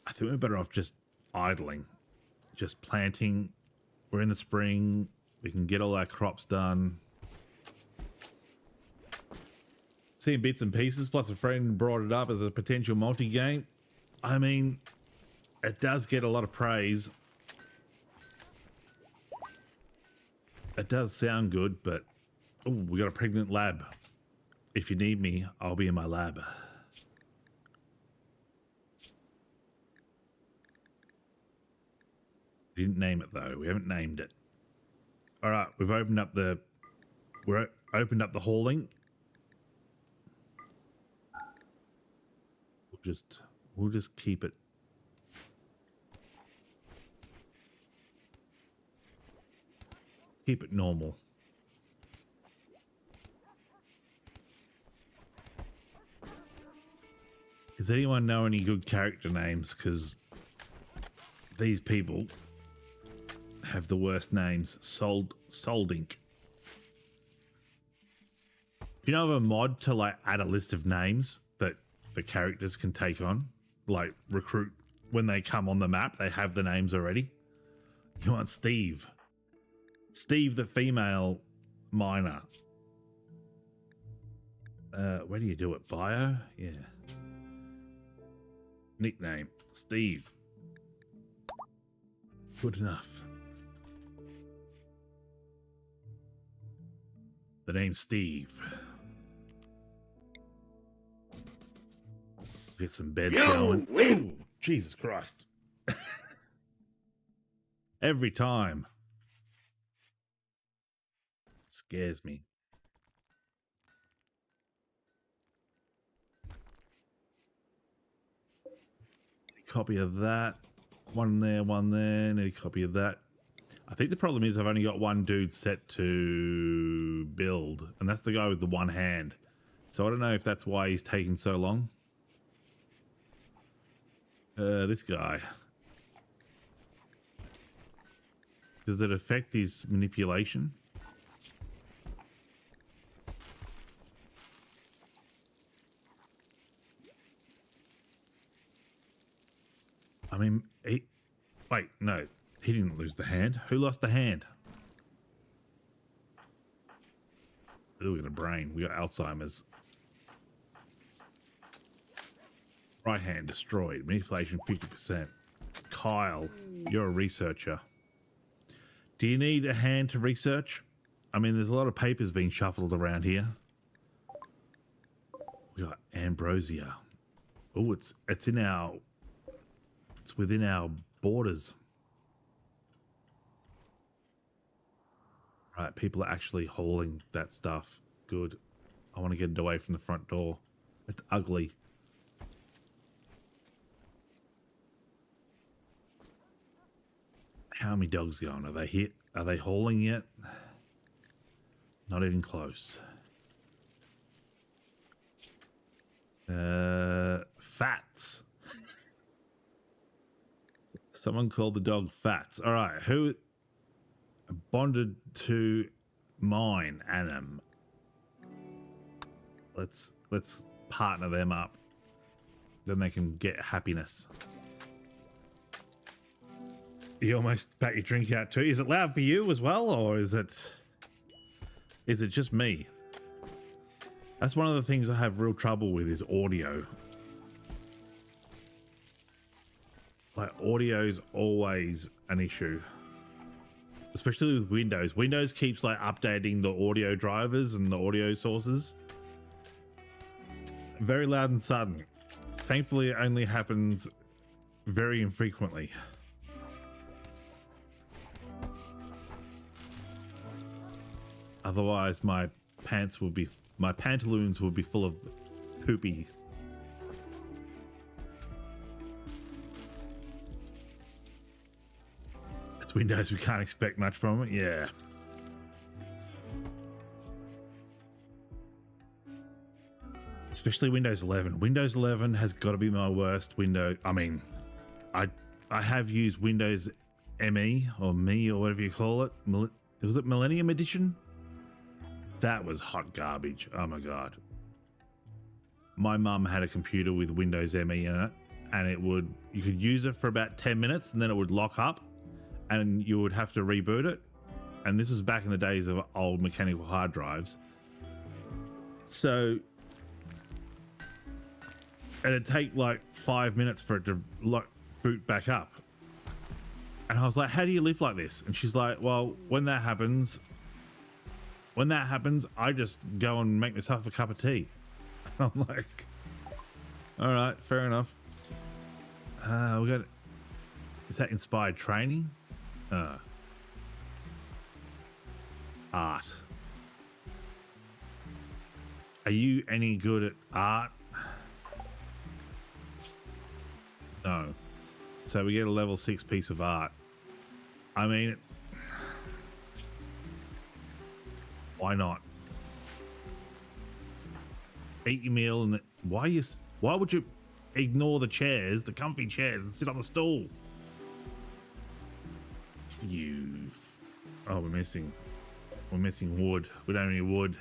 I think we're better off just idling, just planting. We're in the spring. We can get all our crops done. Seeing bits and pieces, plus a friend brought it up as a potential multi-game. I mean, it does get a lot of praise. It does sound good, but... Oh, we got a pregnant lab. If you need me, I'll be in my lab. We didn't name it though. We haven't named it. All right, we've opened up the... We're opened up the hauling. We'll just keep it. Keep it normal. Does anyone know any good character names? Because these people have the worst names. Soldink. Do you know of a mod to like add a list of names that the characters can take on? Like recruit when they come on the map, they have the names already. You want Steve. Steve the female miner. Where do you do it? Bio? Yeah. Nickname. Steve. Good enough. The name's Steve. Get some beds going. Ooh, Jesus Christ. Every time. Scares me. Copy of that. One there, one there. Need a copy of that. I think the problem is I've only got one dude set to build, and that's the guy with the one hand. So I don't know if that's why he's taking so long. This guy. Does it affect his manipulation? I mean, wait, no, he didn't lose the hand. Who lost the hand? Ooh, we got a brain. We got Alzheimer's. Right hand destroyed. Manipulation 50%. Kyle, you're a researcher. Do you need a hand to research? I mean, there's a lot of papers being shuffled around here. We got ambrosia. Oh, it's within our borders. Right, people are actually hauling that stuff. Good. I want to get it away from the front door. It's ugly. How many dogs going? Are they hit? Are they hauling yet? Not even close. Fats. Someone called the dog Fats. All right, who bonded to mine, Adam? Let's partner them up. Then they can get happiness. You almost spat your drink out too. Is it loud for you as well, or is it just me? That's one of the things I have real trouble with is audio. Like, audio's always an issue, especially with Windows. Windows keeps like updating the audio drivers and the audio sources. Very loud and sudden. Thankfully, it only happens very infrequently. Otherwise, my pantaloons will be full of poopy. It's Windows, we can't expect much from it. Yeah. Especially Windows 11. Windows 11 has got to be my worst window. I mean, I have used Windows ME or Me or whatever you call it. Was it Millennium Edition? That was hot garbage. Oh my god. My mum had a computer with Windows ME in it, and you could use it for about 10 minutes and then it would lock up and you would have to reboot it. And this was back in the days of old mechanical hard drives. So it'd take like 5 minutes for it to boot back up. And I was like, how do you live like this? And she's like, well, when that happens, I just go and make myself a cup of tea. And I'm like, all right, fair enough. Is that inspired training? Art. Are you any good at art? No. So we get a level 6 piece of art. I mean, why not? Eat your meal and why would you ignore the chairs, the comfy chairs, and sit on the stool? Oh, we're missing wood. We don't have any wood.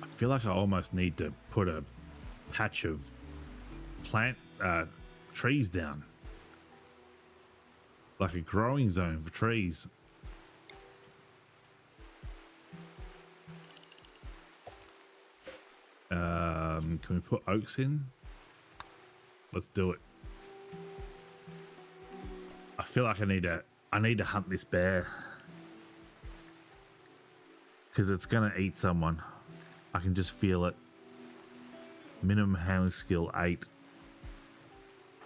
I feel like I almost need to put a patch of trees down, like a growing zone for trees. Can we put oaks in? Let's do it. I feel like I need to hunt this bear because it's gonna eat someone. I can just feel it. Minimum handling skill 8.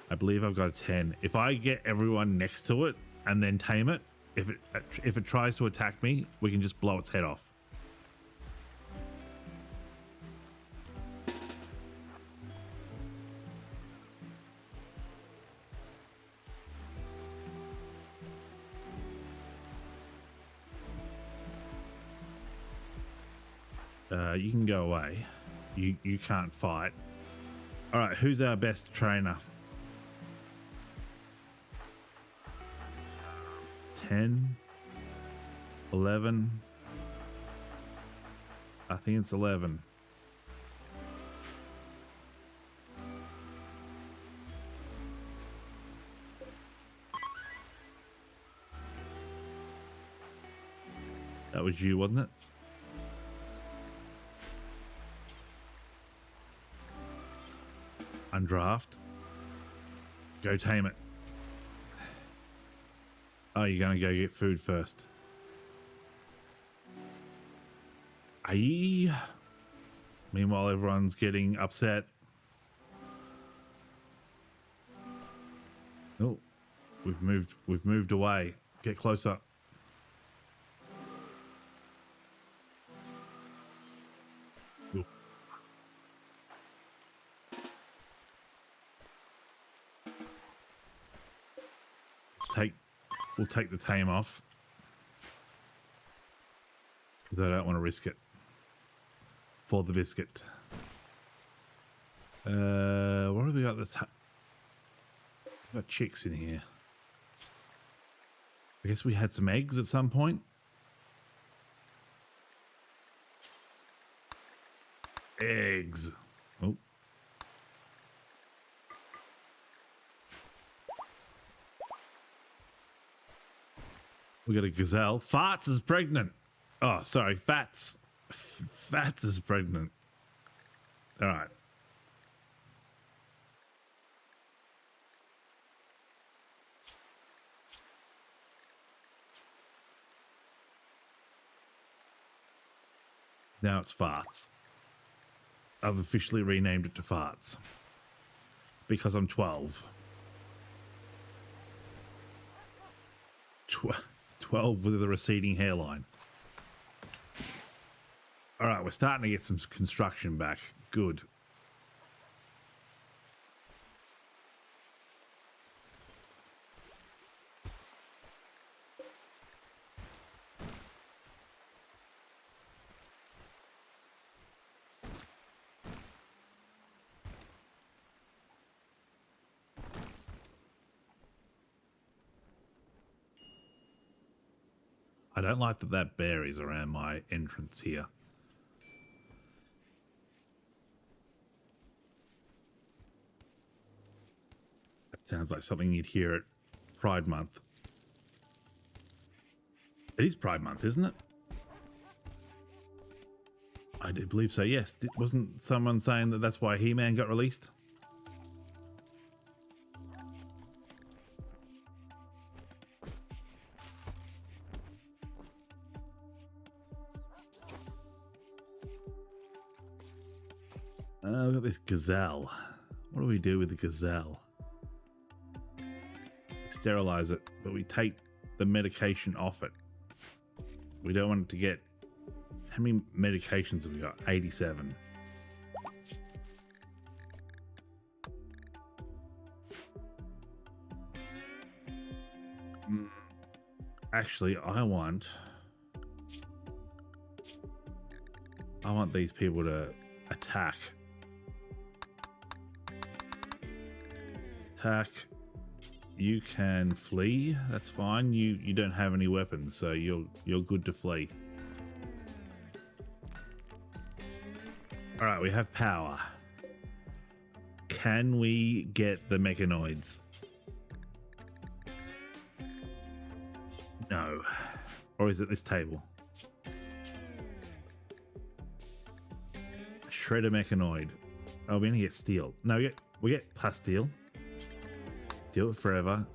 I believe I've got a 10. If I get everyone next to it and then tame it, if it tries to attack me, we can just blow its head off. You can go away. You can't fight. All right, who's our best trainer? 10, 11. I think it's 11. That was you, wasn't it? Undraft. Go tame it. Oh, you're gonna go get food first. Aye. Meanwhile, everyone's getting upset. Oh, we've moved away. Get closer. Ooh. We'll take the tame off, because I don't want to risk it for the biscuit. What have we got? We've got chicks in here. I guess we had some eggs at some point. Eggs. Oh. We got a gazelle. Farts is pregnant. Oh, sorry. Fats. Fats is pregnant. All right. Now it's Farts. I've officially renamed it to Farts. Because I'm 12. 12 with a receding hairline. All right, we're starting to get some construction back. Good. I don't like that bear is around my entrance here. That sounds like something you'd hear at Pride Month. It is Pride Month, isn't it? I do believe so, yes. Wasn't someone saying that that's why He-Man got released? We've got this gazelle. What do we do with the gazelle? We sterilize it, but we take the medication off it. We don't want it to get... How many medications have we got? 87. Actually, I want these people to attack. You can flee. That's fine. You don't have any weapons, so you're good to flee. All right, we have power. Can we get the mechanoids? No. Or is it this table? Shredder mechanoid. Oh, we only get steel. No, we get plasteel. Do it forever.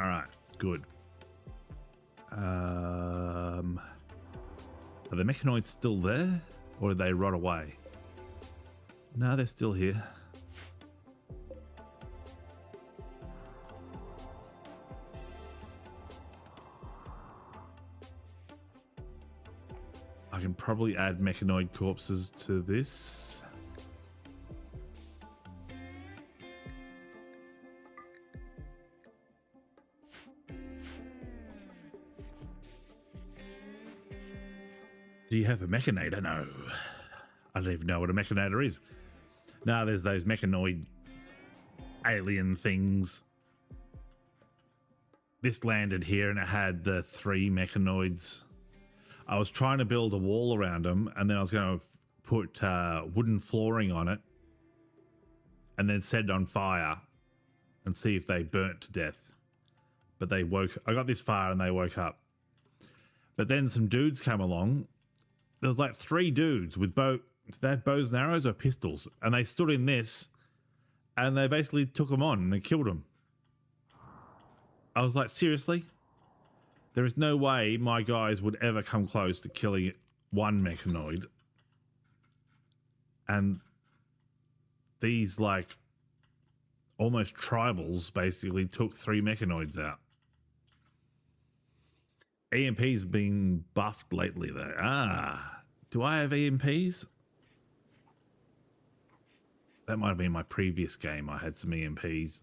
All right, good. Are the mechanoids still there, or did they rot away? No, they're still here. probably add mechanoid corpses to this. Do you have a mechanator? No. I don't even know what a mechanator is. No, there's those mechanoid alien things. This landed here and it had the 3 mechanoids. I was trying to build a wall around them, and then I was going to put wooden flooring on it and then set it on fire and see if they burnt to death. But they woke. I got this far and they woke up. But then some dudes came along. There was like 3 dudes with they had bows and arrows or pistols, and they stood in this and they basically took them on and they killed them. I was like, seriously? There is no way my guys would ever come close to killing 1 mechanoid. And these like almost tribals basically took 3 mechanoids out. EMP's been buffed lately though. Do I have EMPs? That might have been my previous game. I had some EMPs.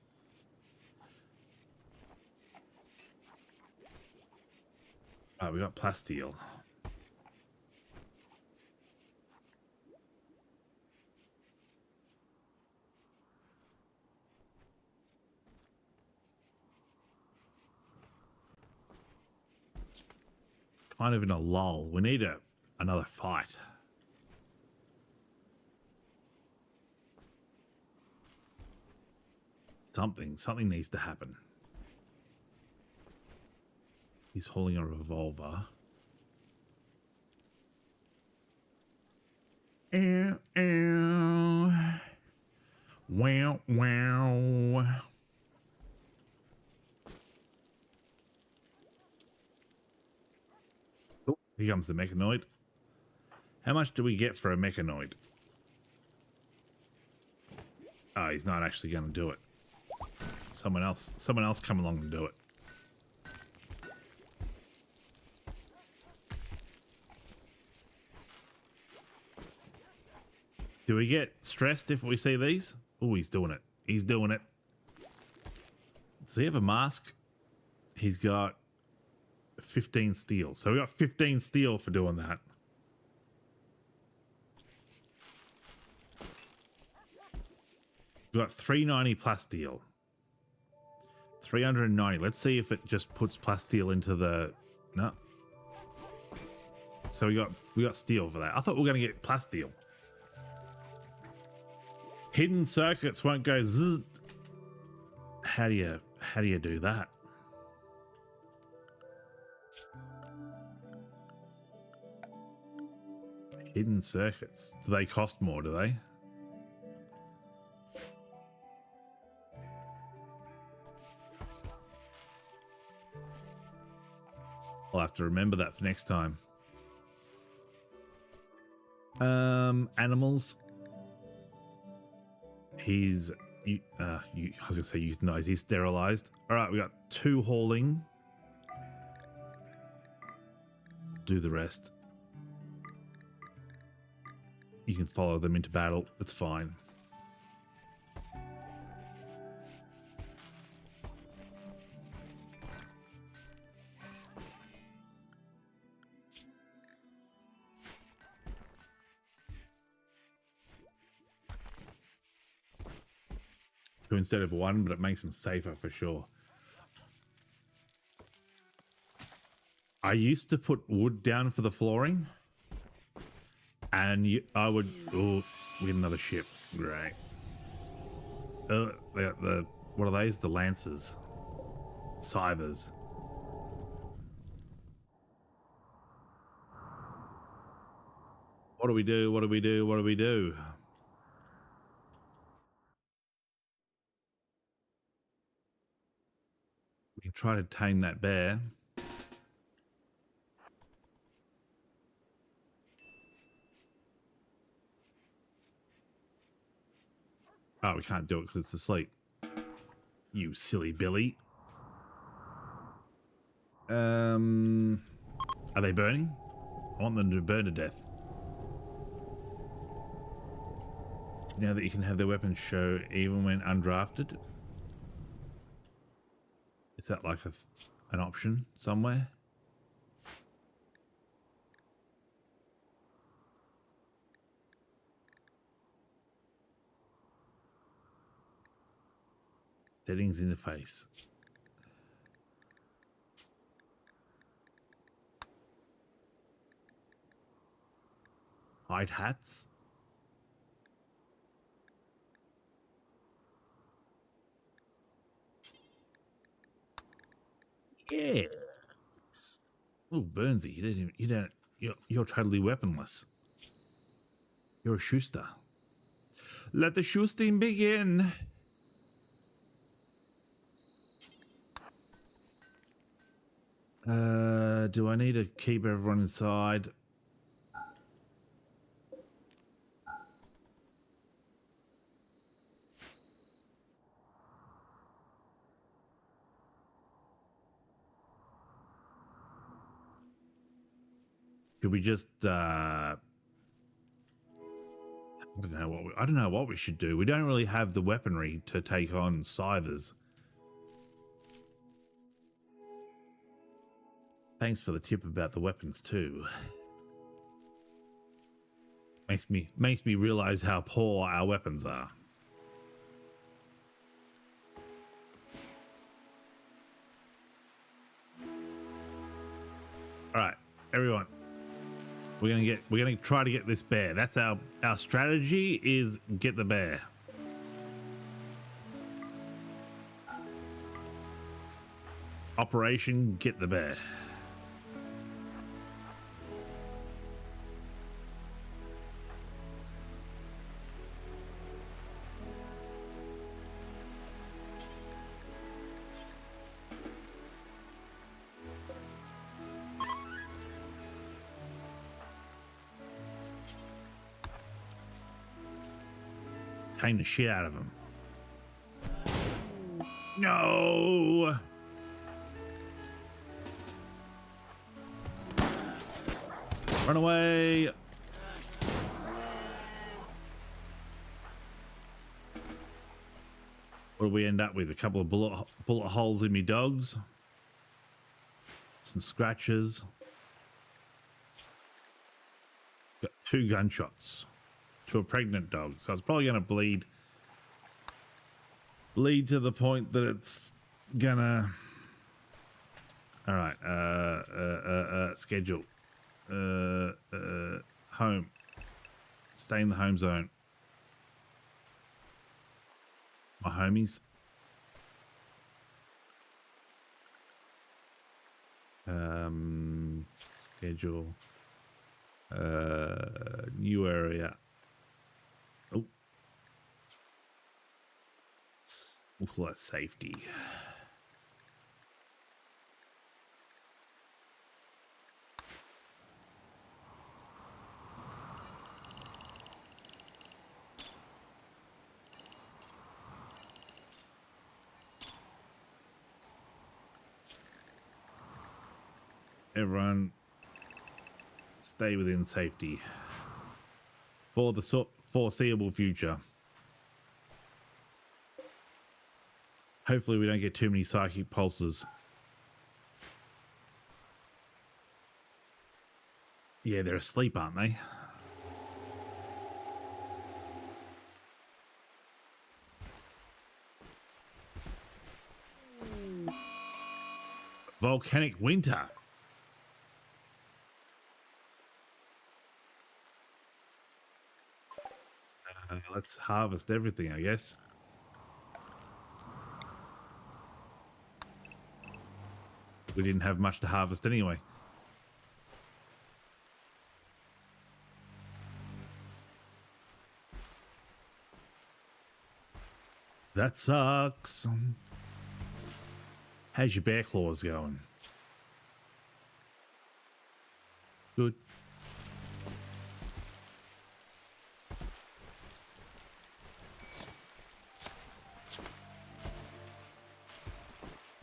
We got plasteel. Kind of in a lull. We need another fight. Something needs to happen. He's holding a revolver. Ow, ow. Wow, wow. Oh, here comes the mechanoid. How much do we get for a mechanoid? Oh, he's not actually going to do it. Someone else come along and do it. Do we get stressed if we see these? Oh, he's doing it. He's doing it. Does he have a mask? He's got 15 steel. So we got 15 steel for doing that. We got 390 plasteel. 390. Let's see if it just puts plasteel into the... No. So we got steel for that. I thought we were going to get plasteel. Hidden circuits won't go zzz. How do you do that? Hidden circuits. Do they cost more, do they? I'll have to remember that for next time. Animals. He's I was gonna say euthanized. He's sterilized. All right, we got 2 hauling. Do the rest. You can follow them into battle. It's fine. Instead of 1, but it makes them safer for sure. I used to put wood down for the flooring, and I would... Oh, we get another ship. Great. The what are these? The Lancers. Scythers. What do we do? What do we do? What do we do? We can try to tame that bear. Oh, we can't do it because it's asleep. You silly Billy. Are they burning? I want them to burn to death. Now that you can have their weapons show even when undrafted. Is that like an option somewhere? Settings interface. Hide hats. Yeah. Oh, Burnsy, you're totally weaponless. You're a Schuster. Let the Schusting begin. Do I need to keep everyone inside? Could we just I don't know what we should do. We don't really have the weaponry to take on scythers. Thanks for the tip about the weapons too. Makes me realize how poor our weapons are. All right, everyone. We're gonna try to get this bear. That's our strategy, is get the bear. Operation get the bear. Tame the shit out of him. No. Run away. What do we end up with? A couple of bullet holes in me dogs. Some scratches. Got 2 gunshots to a pregnant dog, so it's probably going to bleed to the point that it's gonna. All right, schedule, home, stay in the home zone. My homies. Schedule, new area. Oh, we'll call that safety. Everyone stay within safety for the foreseeable future. Hopefully we don't get too many psychic pulses. Yeah, they're asleep, aren't they? Volcanic winter. Let's harvest everything, I guess. We didn't have much to harvest anyway. That sucks. How's your bear claws going? Good.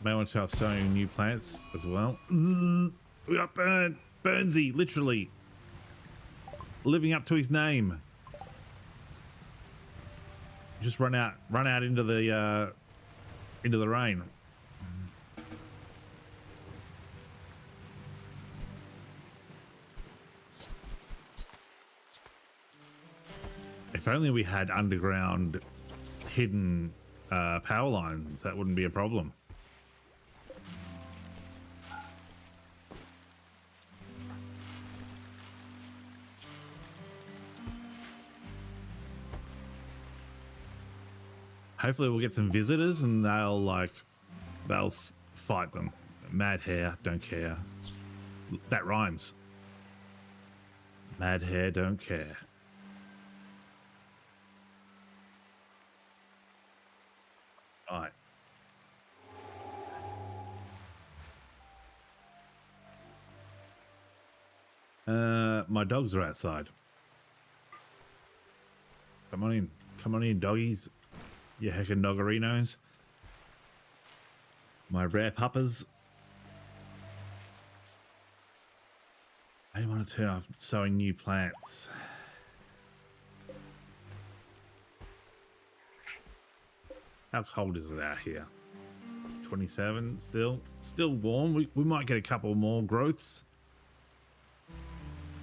May want to start sowing new plants as well. We got burned. Burnsy, literally living up to his name. Just run out into the rain. If only we had underground hidden power lines, that wouldn't be a problem. Hopefully we'll get some visitors and they'll fight them. Mad hair, don't care. That rhymes. Mad hair, don't care. All right. My dogs are outside. Come on in, doggies. You heckin' doggerinos. My rare puppers. I want to turn off sowing new plants. How cold is it out here? 27 still warm. We might get a couple more growths.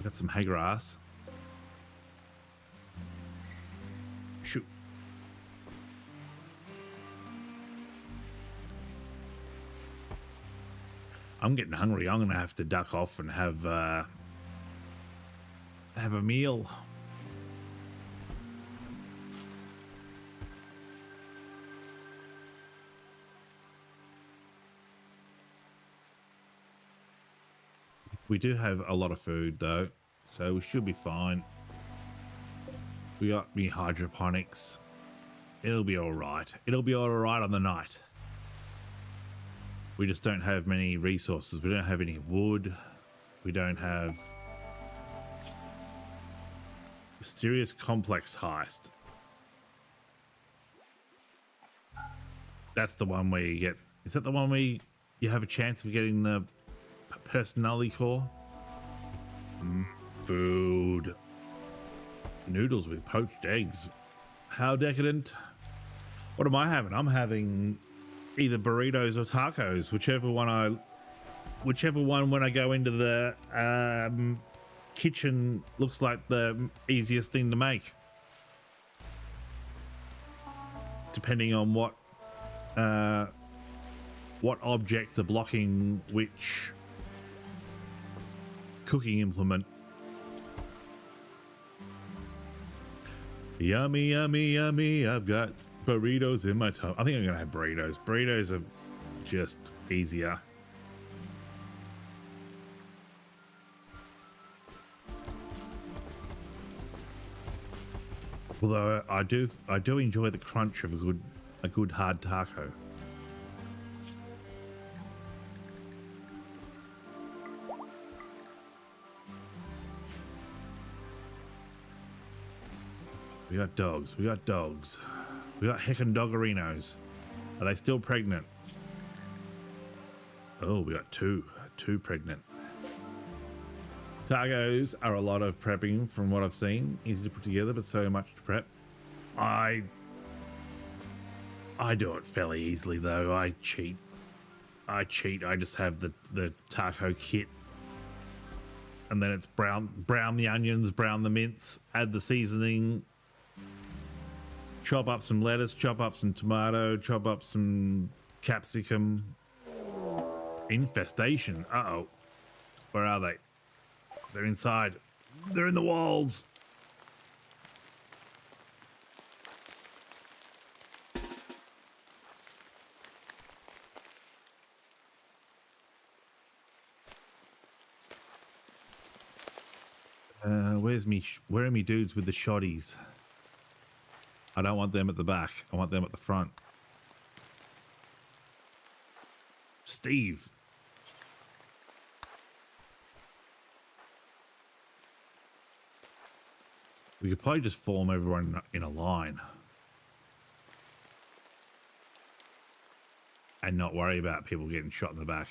Got some hay grass. Shoot. I'm getting hungry. I'm gonna have to duck off and have a meal. We do have a lot of food though, so we should be fine. We got me hydroponics. It'll be all right. It'll be all right on the night. We just don't have many resources. We don't have any wood. We don't have mysterious complex heist. That's the one where you get, is that the one where you have a chance of getting the personality core? Food. Noodles with poached eggs. How decadent. What am I having? I'm having either burritos or tacos, whichever one when I go into the kitchen looks like the easiest thing to make, depending on what objects are blocking which cooking implement. Yummy, yummy, yummy. I've got burritos in my tongue. I think I'm gonna have burritos. Burritos are just easier. Although I do enjoy the crunch of a good hard taco. We got dogs. We got dogs. We got heckin' doggerinos. Are they still pregnant? Oh, we got two pregnant. Tacos are a lot of prepping from what I've seen. Easy to put together, but so much to prep. I do it fairly easily though. I cheat. I just have the taco kit. And then it's brown the onions, brown the mince, add the seasoning, chop up some lettuce, chop up some tomato, chop up some capsicum. Infestation. Uh-oh. Where are they? They're inside. They're in the walls. Where are me dudes with the shotties? I don't want them at the back. I want them at the front. Steve. We could probably just form everyone in a line and not worry about people getting shot in the back.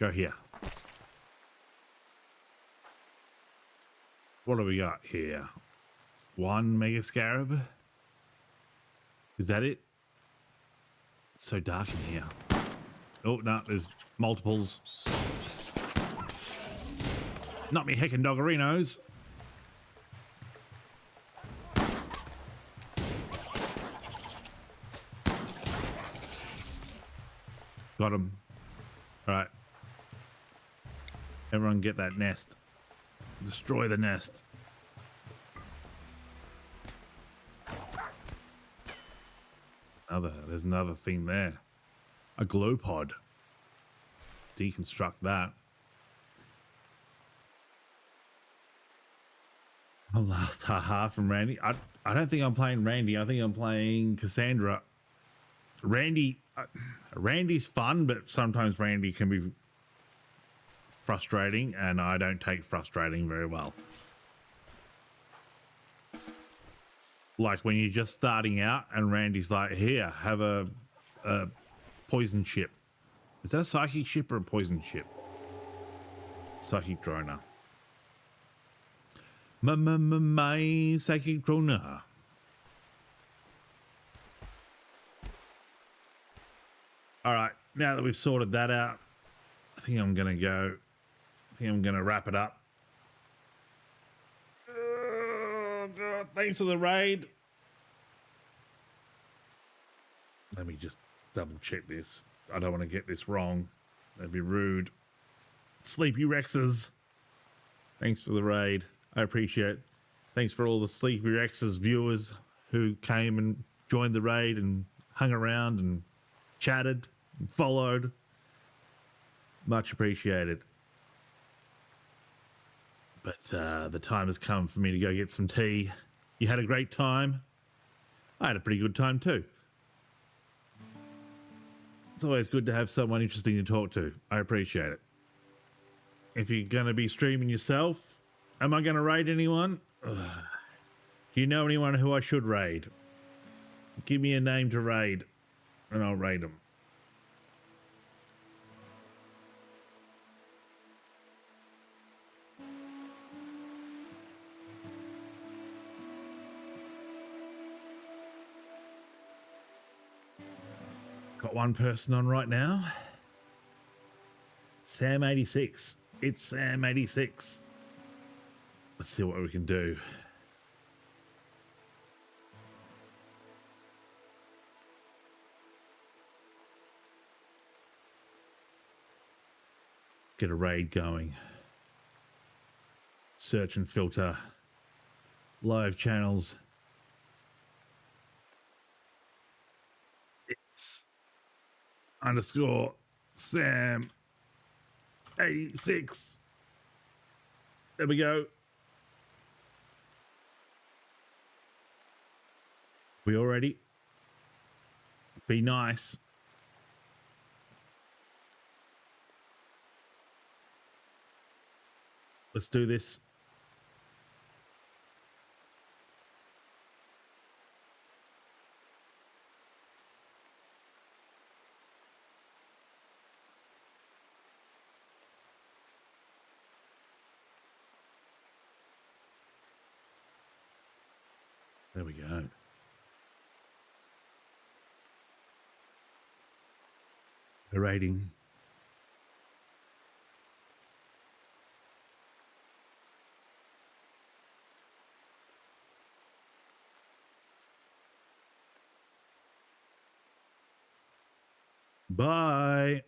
Go here. What do we got here? One mega scarab. Is that it? It's so dark in here. Oh, no, there's multiples. Not me heckin' doggerinos. Got him. All right. Everyone get that nest. Destroy the nest. There's another thing there. A glow pod. Deconstruct that. A last haha from Randy. I don't think I'm playing Randy. I think I'm playing Cassandra. Randy's fun, but sometimes Randy can be frustrating, and I don't take frustrating very well. Like when you're just starting out and Randy's like, here, have a poison ship. Is that a psychic ship or a poison ship? Psychic droner. My psychic droner. All right, now that we've sorted that out, I think I'm gonna go. I think I'm gonna wrap it up. Oh, God, thanks for the raid. Let me just double check this. I don't want to get this wrong. That'd be rude. Sleepy Rexes. Thanks for the raid. I appreciate it. Thanks for all the Sleepy Rexes viewers who came and joined the raid and hung around and chatted and followed. Much appreciated. But the time has come for me to go get some tea. You had a great time. I had a pretty good time too. It's always good to have someone interesting to talk to. I appreciate it. If you're going to be streaming yourself, am I going to raid anyone? Ugh. Do you know anyone who I should raid? Give me a name to raid and I'll raid them. Got one person on right now. Sam86. It's Sam86. Let's see what we can do. Get a raid going. Search and filter. Live channels. It's _ Sam 86. There we go. We all ready? Be nice. Let's do this. There we go. The rating. Bye.